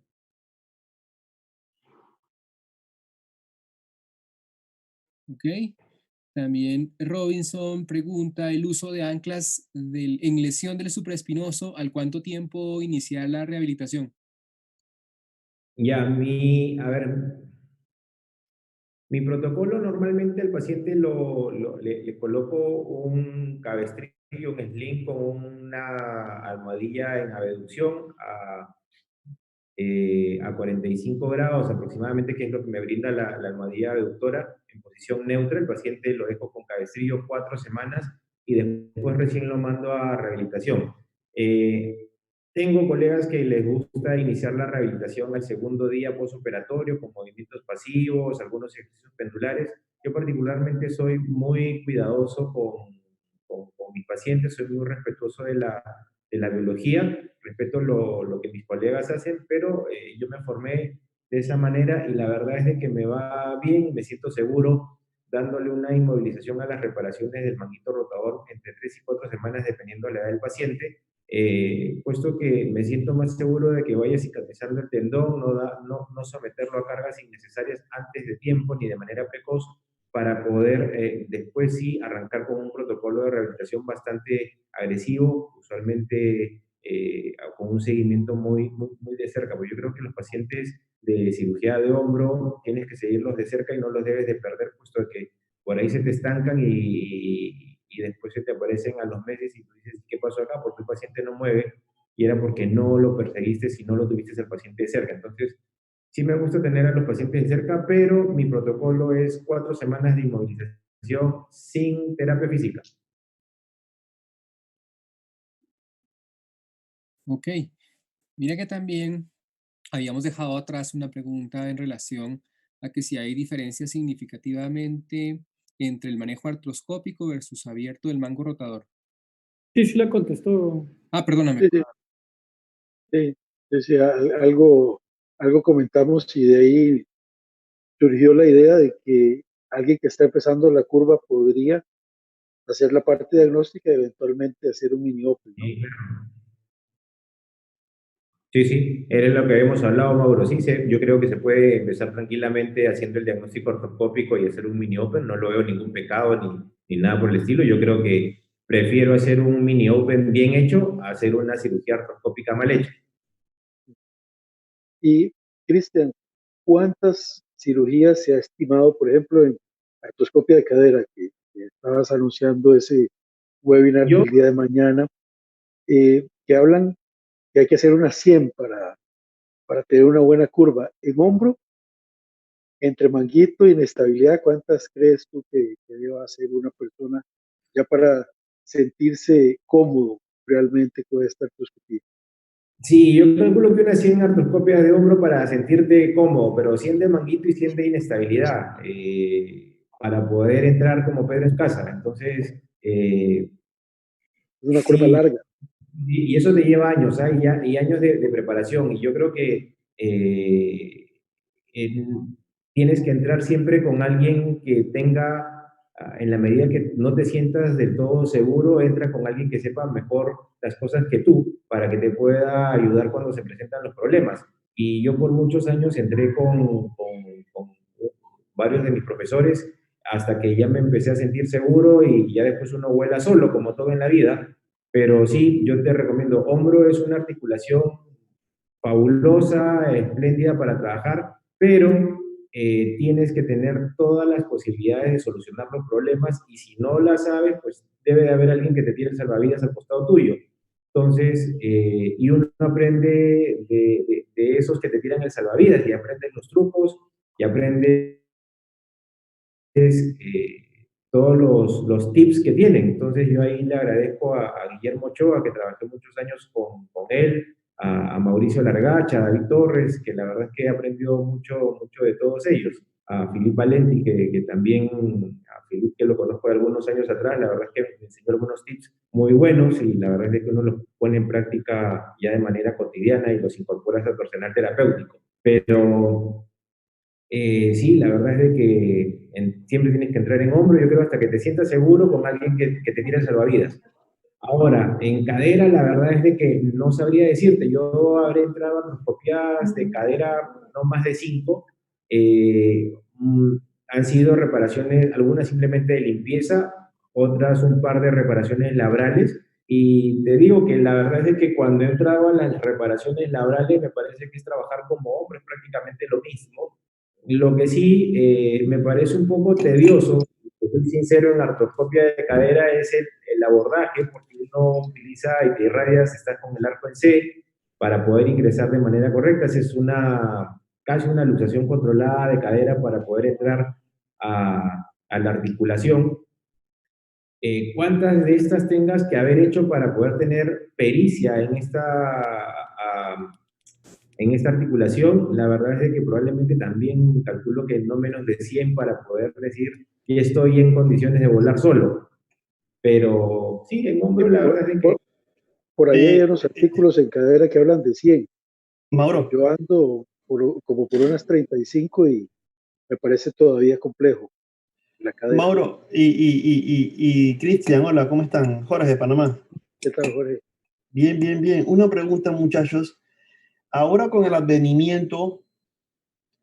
¿Ok? También Robinson pregunta el uso de anclas en lesión del supraespinoso, ¿al cuánto tiempo iniciar la rehabilitación? Ya, a ver, mi protocolo normalmente al paciente le coloco un cabestrillo, un sling con una almohadilla en abducción a 45 grados aproximadamente, que es lo que me brinda la almohadilla abductora en posición neutra. El paciente lo dejo con cabestrillo 4 semanas y después recién lo mando a rehabilitación. Eh, Tengo colegas que les gusta iniciar la rehabilitación al segundo día postoperatorio con movimientos pasivos, algunos ejercicios pendulares. Yo particularmente soy muy cuidadoso con mis pacientes, soy muy respetuoso de la biología, respeto lo que mis colegas hacen, pero yo me formé de esa manera y la verdad es de que me va bien y me siento seguro dándole una inmovilización a las reparaciones del manguito rotador entre 3 y 4 semanas, dependiendo de la edad del paciente, puesto que me siento más seguro de que vaya cicatrizando el tendón, no someterlo a cargas innecesarias antes de tiempo ni de manera precoz, para poder después sí arrancar con un protocolo de rehabilitación bastante agresivo, usualmente con un seguimiento muy, muy, muy de cerca, porque yo creo que los pacientes de cirugía de hombro tienes que seguirlos de cerca y no los debes de perder, puesto que por ahí se te estancan y después se te aparecen a los meses y tú dices, ¿qué pasó acá? Porque el paciente no mueve, y era porque no lo perseguiste si no lo tuviste al paciente de cerca. Entonces, sí me gusta tener a los pacientes de cerca, pero mi protocolo es 4 semanas de inmovilización sin terapia física. Ok. Mira que también habíamos dejado atrás una pregunta en relación a que si hay diferencia significativamente entre el manejo artroscópico versus abierto del mango rotador. Sí, sí la contestó. Ah, perdóname. Sí, sí, sí, sí, sí, algo comentamos y de ahí surgió la idea de que alguien que está empezando la curva podría hacer la parte diagnóstica y eventualmente hacer un mini open, ¿no? Sí, sí, sí, era lo que habíamos hablado, Mauro. Sí, yo creo que se puede empezar tranquilamente haciendo el diagnóstico ortoscópico y hacer un mini open. No lo veo ningún pecado ni nada por el estilo. Yo creo que prefiero hacer un mini open bien hecho a hacer una cirugía artroscópica mal hecha. Y, Cristian, ¿cuántas cirugías se ha estimado, por ejemplo, en artroscopia de cadera, que estabas anunciando ese webinar Yo del día de mañana, que hablan que hay que hacer unas 100 para tener una buena curva en hombro, entre manguito y inestabilidad? ¿Cuántas crees tú que deba hacer una persona ya para sentirse cómodo realmente con esta artroscopía? Sí, yo calculo que unas 100 artroscopias de hombro para sentirte cómodo, pero 100 de manguito y 100 de inestabilidad, para poder entrar como Pedro en casa. Entonces, Es una curva sí, larga. y eso te lleva años, ¿ah? Y años de preparación. Y yo creo que tienes que entrar siempre con alguien que tenga, en la medida que no te sientas del todo seguro, entra con alguien que sepa mejor las cosas que tú, para que te pueda ayudar cuando se presentan los problemas. Y yo por muchos años entré con varios de mis profesores hasta que ya me empecé a sentir seguro y ya después uno vuela solo, como todo en la vida. Pero sí, yo te recomiendo, hombro es una articulación fabulosa, espléndida para trabajar, pero tienes que tener todas las posibilidades de solucionar los problemas y si no las sabes, pues debe de haber alguien que te tire el salvavidas al costado tuyo. Entonces, y uno aprende de esos que te tiran el salvavidas y aprende los trucos y aprende todos los tips que tienen. Entonces yo ahí le agradezco a Guillermo Ochoa, que trabajé muchos años con él, a Mauricio Largacha, a David Torres, que la verdad es que he aprendido mucho, mucho de todos ellos, a Filip Valenti, que también, a Filip que lo conozco de algunos años atrás, la verdad es que me enseñó algunos tips muy buenos y la verdad es que uno los pone en práctica ya de manera cotidiana y los incorpora a su personal terapéutico. Pero sí, la verdad es de que siempre tienes que entrar en hombro, yo creo, hasta que te sientas seguro con alguien que te tire el salvavidas. Ahora, en cadera, la verdad es de que no sabría decirte. Yo habré entrado a artroscopías de cadera no más de 5. Han sido reparaciones, algunas simplemente de limpieza, otras un par de reparaciones labrales. Y te digo que la verdad es de que cuando he entrado a las reparaciones labrales, me parece que es trabajar como hombre, es prácticamente lo mismo. Lo que sí me parece un poco tedioso, soy sincero, en la artroscopia de cadera es el abordaje, porque uno utiliza y te irradias, estás con el arco en C para poder ingresar de manera correcta. Esa es casi una luxación controlada de cadera para poder entrar a la articulación. ¿Cuántas de estas tengas que haber hecho para poder tener pericia en esta articulación? La verdad es de que probablemente también calculo que no menos de 100 para poder decir que estoy en condiciones de volar solo. Pero sí, en Y hombro la verdad es de que... por ahí hay Eh, unos artículos en cadera que hablan de 100. Mauro, Yo ando como por unas 35 y me parece todavía complejo la cadera. Mauro y Cristian, hola, ¿cómo están? Jorge de Panamá. ¿Qué tal, Jorge? Bien, bien, bien. Una pregunta, muchachos. Ahora con el advenimiento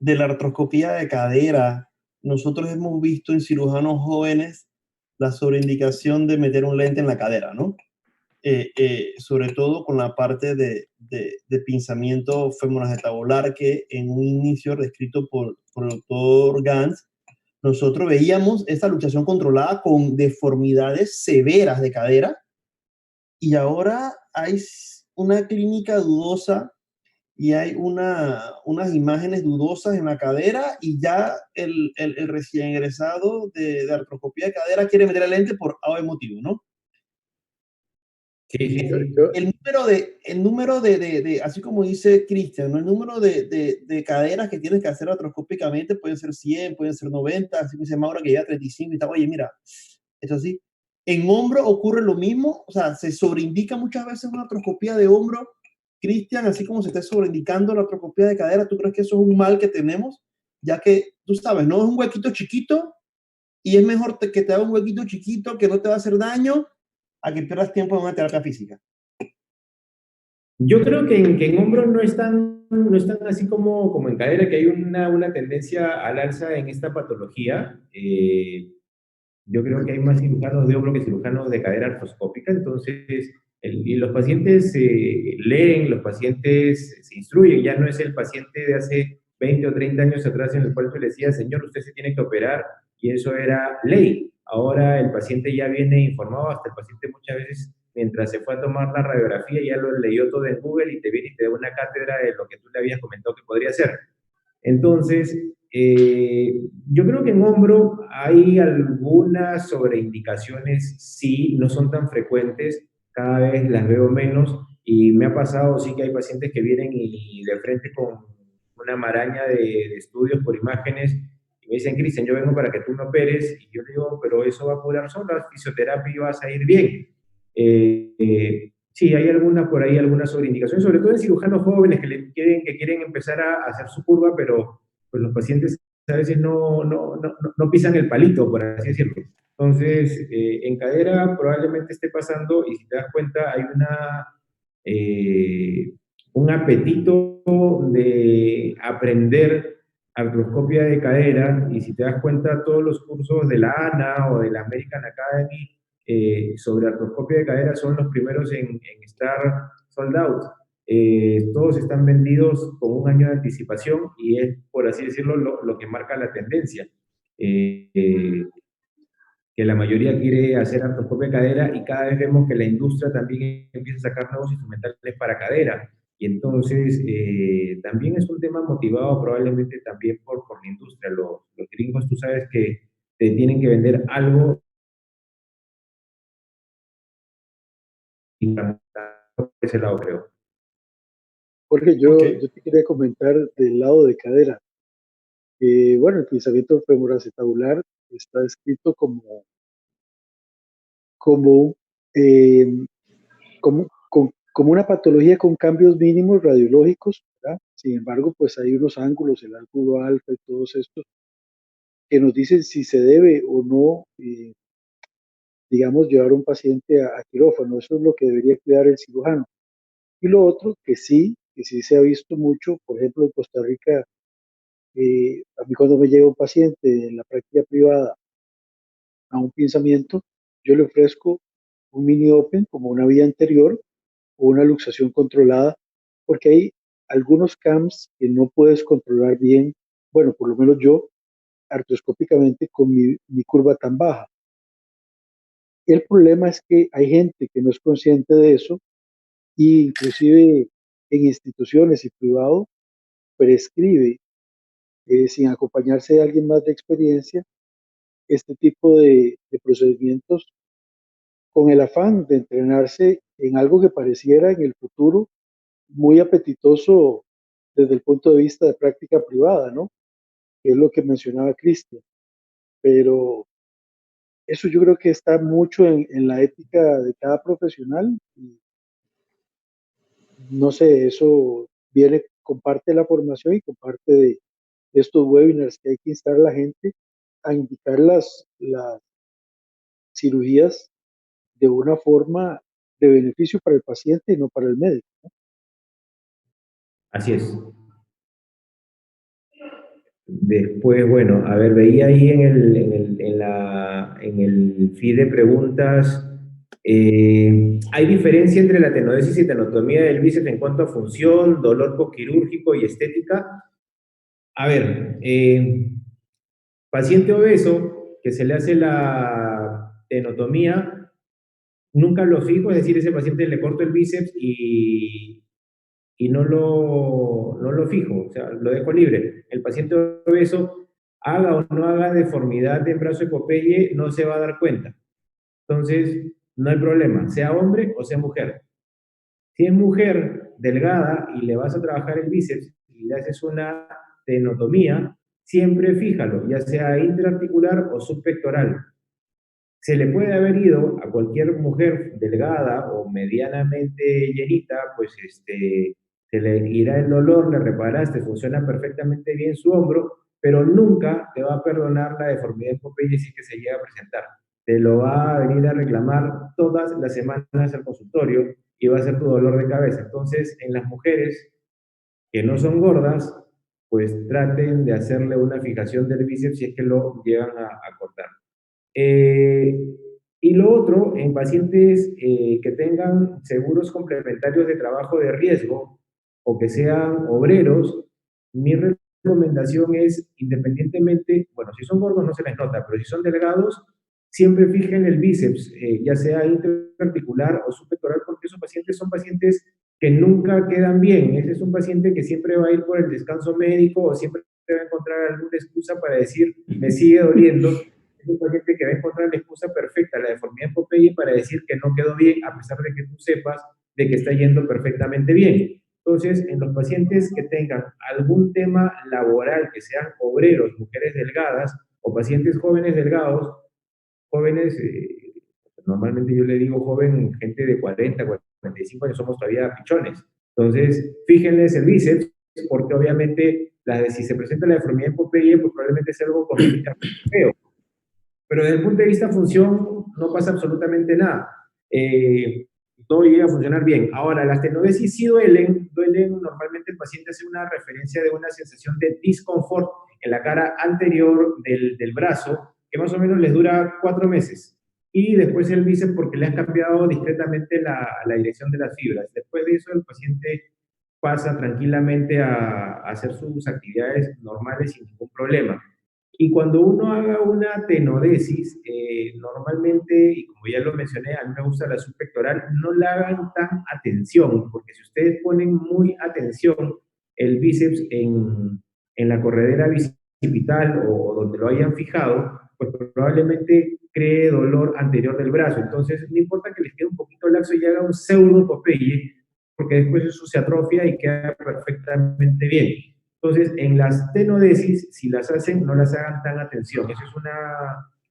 de la artroscopía de cadera, nosotros hemos visto en cirujanos jóvenes la sobreindicación de meter un lente en la cadera, ¿no? Sobre todo con la parte de pinzamiento femoral que en un inicio descrito por el doctor Gantz, nosotros veíamos esta luxación controlada con deformidades severas de cadera y ahora hay una clínica dudosa y hay unas imágenes dudosas en la cadera y ya el recién egresado de artroscopía de cadera quiere meter el lente por A motivo, ¿no? Sí, sí, sí. El número así como dice Cristian, ¿no? El número de caderas que tienes que hacer artroscópicamente pueden ser 100, pueden ser 90, así que dice Mauro que llega a 35 y está, oye, mira, eso sí. En hombro ocurre lo mismo, o sea, se sobreindica muchas veces una artroscopía de hombro, Cristian, así como se está sobreindicando la artroscopía de cadera. ¿Tú crees que eso es un mal que tenemos? Ya que, tú sabes, no es un huequito chiquito y es mejor que te haga un huequito chiquito que no te va a hacer daño a que pierdas tiempo en una terapia física. Yo creo que en hombros no es tan así como en cadera, que hay una tendencia al alza en esta patología. Yo creo que hay más cirujanos de hombro que cirujanos de cadera artroscópica, entonces, y los pacientes leen, los pacientes se instruyen, ya no es el paciente de hace 20 o 30 años atrás en el cual tú le decías, señor, usted se tiene que operar, y eso era ley. Ahora el paciente ya viene informado, hasta el paciente muchas veces, mientras se fue a tomar la radiografía, ya lo leyó todo en Google y te viene y te da una cátedra de lo que tú le habías comentado que podría ser. Entonces, yo creo que en hombro hay algunas sobreindicaciones, sí, no son tan frecuentes, cada vez las veo menos y me ha pasado, sí que hay pacientes que vienen y de frente con una maraña de estudios por imágenes y me dicen, Cristian, yo vengo para que tú me operes y yo le digo, pero eso va a curar sola, fisioterapia y vas a ir bien. Sí, hay alguna por ahí, alguna sobreindicación, sobre todo en cirujanos jóvenes que quieren empezar a hacer su curva, pero pues los pacientes a veces no pisan el palito, por así decirlo. Entonces, en cadera probablemente esté pasando y si te das cuenta hay eh, un apetito de aprender artroscopia de cadera y si te das cuenta todos los cursos de la ANA o de la American Academy sobre artroscopia de cadera son los primeros en estar sold out. Todos están vendidos con un año de anticipación y es, por así decirlo, lo que marca la tendencia. Eh, eh, que la mayoría quiere hacer artroscopia de cadera y cada vez vemos que la industria también empieza a sacar nuevos instrumentales para cadera. Y entonces también es un tema motivado probablemente también por la industria. Los gringos, tú sabes que te tienen que vender algo y por ese lado creo. Jorge, Okay. yo te quería comentar del lado de cadera. Bueno, el pinzamiento femoroacetabular está escrito como, eh, como una patología con cambios mínimos radiológicos, ¿verdad? Sin embargo, pues hay unos ángulos, el ángulo alfa y todos estos, que nos dicen si se debe o no, digamos, llevar a un paciente a quirófano. Eso es lo que debería cuidar el cirujano. Y lo otro, que sí se ha visto mucho, por ejemplo, en Costa Rica, a mí cuando me llega un paciente en la práctica privada a un pinzamiento, yo le ofrezco un mini open como una vía anterior o una luxación controlada, porque hay algunos CAMs que no puedes controlar bien, bueno, por lo menos yo, artroscópicamente con mi curva tan baja. El problema es que hay gente que no es consciente de eso e inclusive en instituciones y privado prescribe sin acompañarse de alguien más de experiencia este tipo de procedimientos con el afán de entrenarse en algo que pareciera en el futuro muy apetitoso desde el punto de vista de práctica privada, ¿no? Que es lo que mencionaba Cristian. Pero eso yo creo que está mucho en la ética de cada profesional. Y no sé, eso viene, comparte la formación y comparte de estos webinars que hay que instar a la gente a indicar las cirugías de una forma de beneficio para el paciente y no para el médico. Así es. Después, bueno, a ver, veía ahí en el feed de preguntas, ¿hay diferencia entre la tenodesis y tenotomía del bíceps en cuanto a función, dolor postquirúrgico y estética? A ver, paciente obeso que se le hace la tenotomía, nunca lo fijo, es decir, ese paciente le corto el bíceps y no lo fijo, o sea, lo dejo libre. El paciente obeso, haga o no haga deformidad en brazo de Popeye, no se va a dar cuenta. Entonces, no hay problema, sea hombre o sea mujer. Si es mujer delgada y le vas a trabajar el bíceps y le haces una tenotomía, siempre fíjalo, ya sea intraarticular o subpectoral. Se le puede haber ido a cualquier mujer delgada o medianamente llenita, pues se le irá el dolor, le reparaste, funciona perfectamente bien su hombro, pero nunca te va a perdonar la deformidad en Popeye si que se llega a presentar. Te lo va a venir a reclamar todas las semanas al consultorio y va a ser tu dolor de cabeza. Entonces, en las mujeres que no son gordas, pues traten de hacerle una fijación del bíceps si es que lo llegan a cortar. Eh, y lo otro, en pacientes que tengan seguros complementarios de trabajo de riesgo o que sean obreros, mi recomendación es, independientemente, bueno, si son gordos no se les nota, pero si son delgados, siempre fijen el bíceps, ya sea interarticular o subpectoral, porque esos pacientes son pacientes que nunca quedan bien. Ese es un paciente que siempre va a ir por el descanso médico o siempre va a encontrar alguna excusa para decir, me sigue doliendo. Es un paciente que va a encontrar la excusa perfecta, la deformidad en Popeye, para decir que no quedó bien, a pesar de que tú sepas de que está yendo perfectamente bien. Entonces, en los pacientes que tengan algún tema laboral, que sean obreros, mujeres delgadas o pacientes jóvenes delgados, jóvenes, normalmente yo le digo joven, gente de 40, 45 años, somos todavía pichones. Entonces, fíjenles el bíceps, porque obviamente si se presenta la deformidad en Popeye, pues probablemente sea algo completamente feo. Pero desde el punto de vista función, no pasa absolutamente nada. Todo llega a funcionar bien. Ahora, las tenodesis sí duelen. Normalmente el paciente hace una referencia de una sensación de disconfort en la cara anterior del brazo, que más o menos les dura 4 meses. Y después el bíceps porque le has cambiado discretamente la dirección de las fibras. Después de eso, el paciente pasa tranquilamente a hacer sus actividades normales sin ningún problema. Y cuando uno haga una tenodesis, normalmente, y como ya lo mencioné, a mí me gusta la subpectoral, no la hagan tan atención, porque si ustedes ponen muy atención el bíceps en la corredera bicipital o donde lo hayan fijado, pues probablemente cree dolor anterior del brazo. Entonces, no importa que les quede un poquito laxo y haga un pseudo Popeye, porque después eso se atrofia y queda perfectamente bien. Entonces, en las tenodesis, si las hacen, no las hagan tan atención. Eso es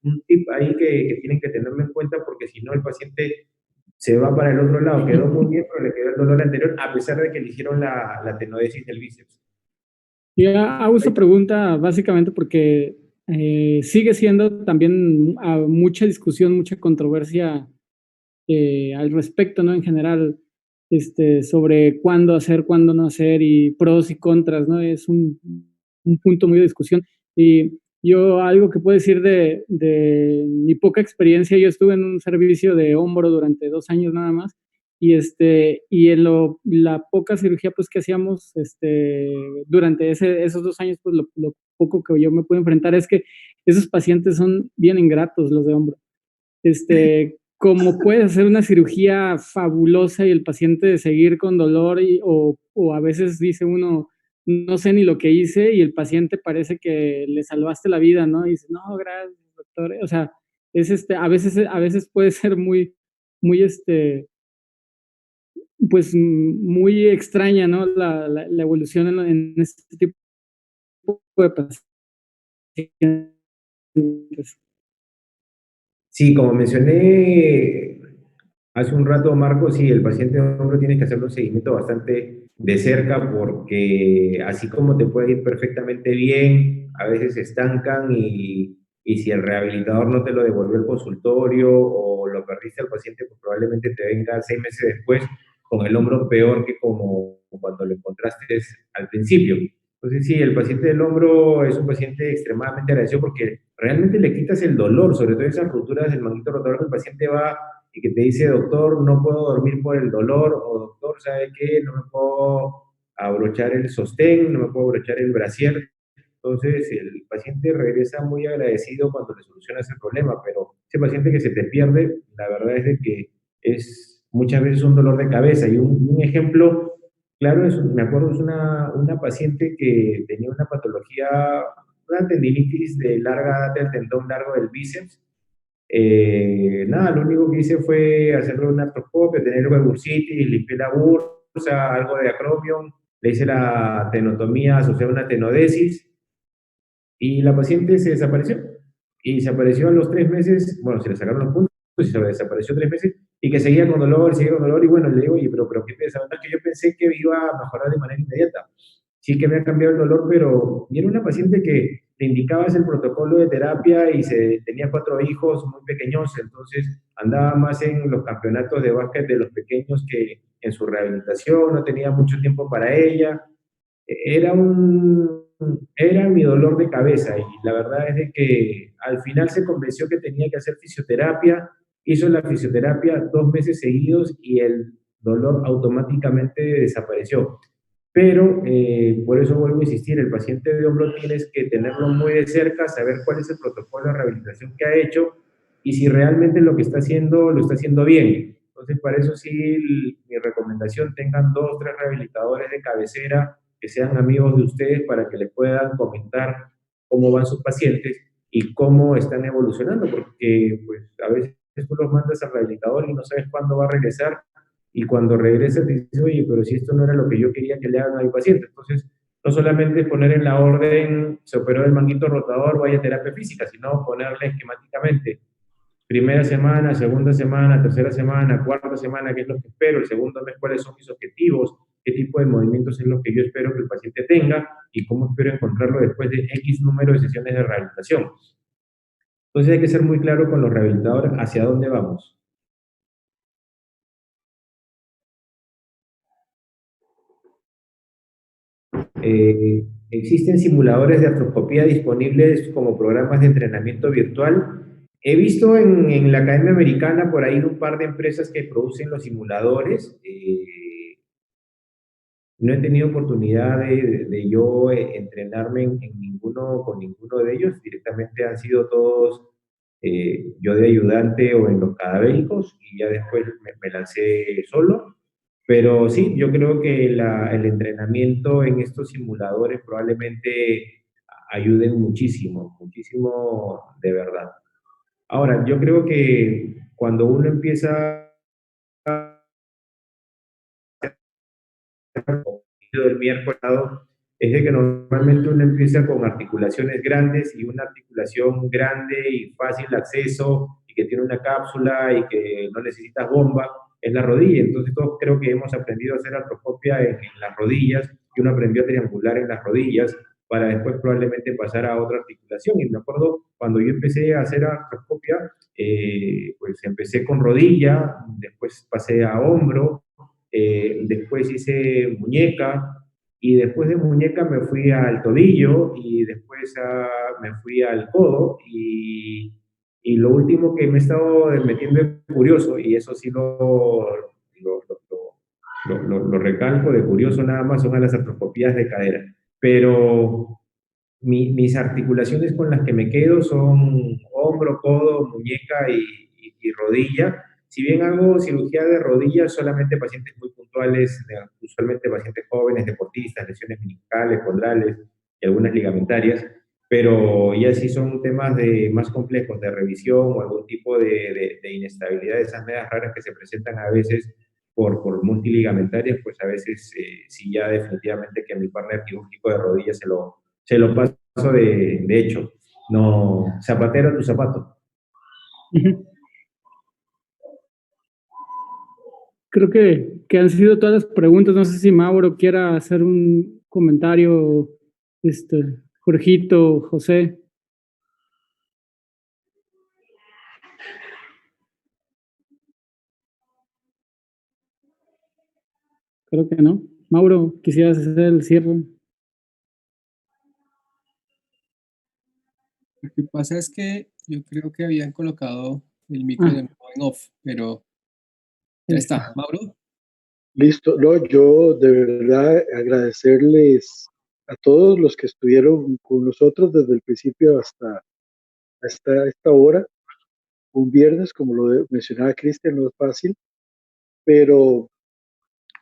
un tip ahí que tienen que tenerlo en cuenta, porque si no, el paciente se va para el otro lado. Quedó muy bien, pero le quedó el dolor anterior, a pesar de que le hicieron la tenodesis del bíceps. Yo hago esta pregunta básicamente porque sigue siendo también mucha discusión, mucha controversia al respecto, ¿no? En general, sobre cuándo hacer, cuándo no hacer y pros y contras, ¿no? Es un punto muy de discusión. Y yo algo que puedo decir de mi poca experiencia, yo estuve en un servicio de hombro durante 2 años nada más, y en la poca cirugía pues que hacíamos durante esos 2 años, pues lo poco que yo me pude enfrentar es que esos pacientes son bien ingratos, los de hombro. Como puedes hacer una cirugía fabulosa y el paciente seguir con dolor o a veces dice uno, no sé ni lo que hice y el paciente parece que le salvaste la vida, ¿no? Y dice, no, gracias, doctor. O sea, a veces puede ser muy, muy, pues muy extraña, ¿no? La evolución en este tipo de pacientes. Sí, como mencioné hace un rato, Marco, sí, el paciente de hombro tiene que hacerle un seguimiento bastante de cerca, porque así como te puede ir perfectamente bien, a veces se estancan y si el rehabilitador no te lo devolvió al consultorio o lo perdiste al paciente, pues probablemente te venga 6 meses después con el hombro peor que como cuando lo encontraste al principio. Entonces, sí, el paciente del hombro es un paciente extremadamente agradecido porque realmente le quitas el dolor, sobre todo esas rupturas del manguito rotador que el paciente va y que te dice, doctor, no puedo dormir por el dolor, o doctor, ¿sabe qué? No me puedo abrochar el sostén, no me puedo abrochar el brasier. Entonces, el paciente regresa muy agradecido cuando le solucionas el problema, pero ese paciente que se te pierde, la verdad es de que es muchas veces un dolor de cabeza. Y un ejemplo claro, me acuerdo, es una paciente que tenía una patología, una tendinitis de larga data del tendón largo del bíceps. nada, lo único que hice fue hacerle una artroscopia, tener algo de bursitis, limpié la bursa, algo de acromion, le hice la tenotomía asociada a una tenodesis y la paciente se desapareció. Y se apareció a los 3 meses, bueno, se le sacaron los puntos y se desapareció 3 meses y que seguía con dolor y bueno, le digo, oye, pero ¿qué te desapareció? Que yo pensé que iba a mejorar de manera inmediata. Sí que me ha cambiado el dolor, pero y era una paciente que le indicabas el protocolo de terapia y tenía 4 hijos muy pequeños, entonces andaba más en los campeonatos de básquet de los pequeños que en su rehabilitación, no tenía mucho tiempo para ella. Era era mi dolor de cabeza y la verdad es de que al final se convenció que tenía que hacer fisioterapia, hizo la fisioterapia 2 meses seguidos y el dolor automáticamente desapareció. Pero por eso vuelvo a insistir, el paciente de hombro tienes que tenerlo muy de cerca, saber cuál es el protocolo de rehabilitación que ha hecho y si realmente lo que está haciendo lo está haciendo bien. Entonces, para eso sí, mi recomendación, tengan 2, 3 rehabilitadores de cabecera que sean amigos de ustedes para que les puedan comentar cómo van sus pacientes y cómo están evolucionando, porque pues a veces tú los mandas al rehabilitador y no sabes cuándo va a regresar y cuando regresa te dice, oye, pero si esto no era lo que yo quería que le hagan a mi paciente. Entonces, no solamente poner en la orden, se operó el manguito rotador, vaya a terapia física, sino ponerle esquemáticamente, primera semana, segunda semana, tercera semana, cuarta semana, qué es lo que espero, el segundo mes, cuáles son mis objetivos, qué tipo de movimientos es lo que yo espero que el paciente tenga y cómo espero encontrarlo después de X número de sesiones de rehabilitación. Entonces hay que ser muy claro con los rehabilitadores hacia dónde vamos. Existen simuladores de artroscopía disponibles como programas de entrenamiento virtual. He visto en la Academia Americana por ahí un par de empresas que producen los simuladores. No he tenido oportunidad de yo entrenarme en ninguno, con ninguno de ellos. Directamente han sido todos yo de ayudante o en los cadavéricos y ya después me lancé solo. Pero sí, yo creo que el entrenamiento en estos simuladores probablemente ayuden muchísimo, muchísimo de verdad. Ahora, yo creo que cuando uno empieza el miércoles es de que normalmente uno empieza con articulaciones grandes y una articulación grande y fácil de acceso y que tiene una cápsula y que no necesitas bomba, es la rodilla. Entonces todos creo que hemos aprendido a hacer artroscopia en las rodillas y uno aprendió a triangular en las rodillas para después probablemente pasar a otra articulación. Y me acuerdo cuando yo empecé a hacer artroscopia, pues empecé con rodilla, después pasé a hombro, después hice muñeca y después de muñeca me fui al tobillo y después me fui al codo y lo último que me he estado metiendo es curioso y eso sí lo, lo recalco de curioso nada más son a las artroscopías de cadera, pero mis articulaciones con las que me quedo son hombro, codo, muñeca y rodilla. Si bien hago cirugía de rodillas, solamente pacientes muy puntuales, usualmente pacientes jóvenes, deportistas, lesiones meniscales, condrales y algunas ligamentarias, pero ya si son temas más complejos de revisión o algún tipo de inestabilidad de esas medias raras que se presentan a veces por multiligamentarias, pues a veces sí ya definitivamente que mi partner quirúrgico de rodillas se lo paso de hecho. No, zapatero a tu zapato. Creo que han sido todas las preguntas. No sé si Mauro quiera hacer un comentario, Jorgito, José. Creo que no. Mauro, ¿quisieras hacer el cierre? Lo que pasa es que yo creo que habían colocado el micro de nuevo en off, pero ya está. Mauro. Listo. No, yo de verdad agradecerles a todos los que estuvieron con nosotros desde el principio hasta esta hora. Un viernes, como lo mencionaba Cristian, no es fácil, pero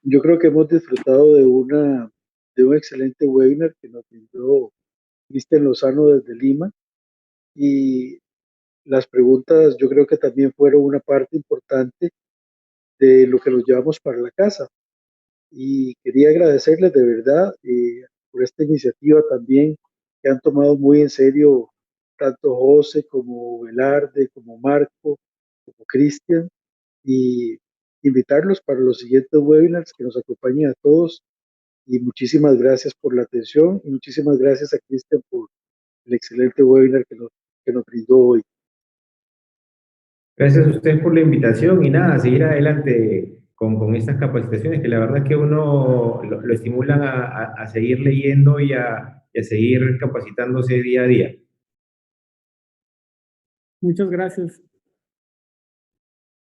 yo creo que hemos disfrutado de un excelente webinar que nos brindó Cristian Lozano desde Lima y las preguntas yo creo que también fueron una parte importante de lo que nos llevamos para la casa. Y quería agradecerles de verdad por esta iniciativa también que han tomado muy en serio tanto José como Velarde, como Marco, como Cristian, y invitarlos para los siguientes webinars que nos acompañen a todos. Y muchísimas gracias por la atención y muchísimas gracias a Cristian por el excelente webinar que nos brindó hoy. Gracias a ustedes por la invitación y nada, seguir adelante con estas capacitaciones que la verdad es que uno lo estimulan a seguir leyendo y a seguir capacitándose día a día. Muchas gracias.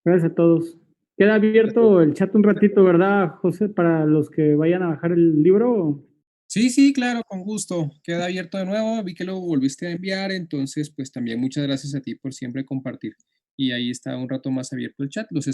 Gracias a todos. Queda abierto el chat un ratito, ¿verdad, José? Para los que vayan a bajar el libro. Sí, sí, claro, con gusto. Queda abierto de nuevo. Vi que lo volviste a enviar, entonces pues también muchas gracias a ti por siempre compartir. Y ahí está un rato más abierto el chat. Los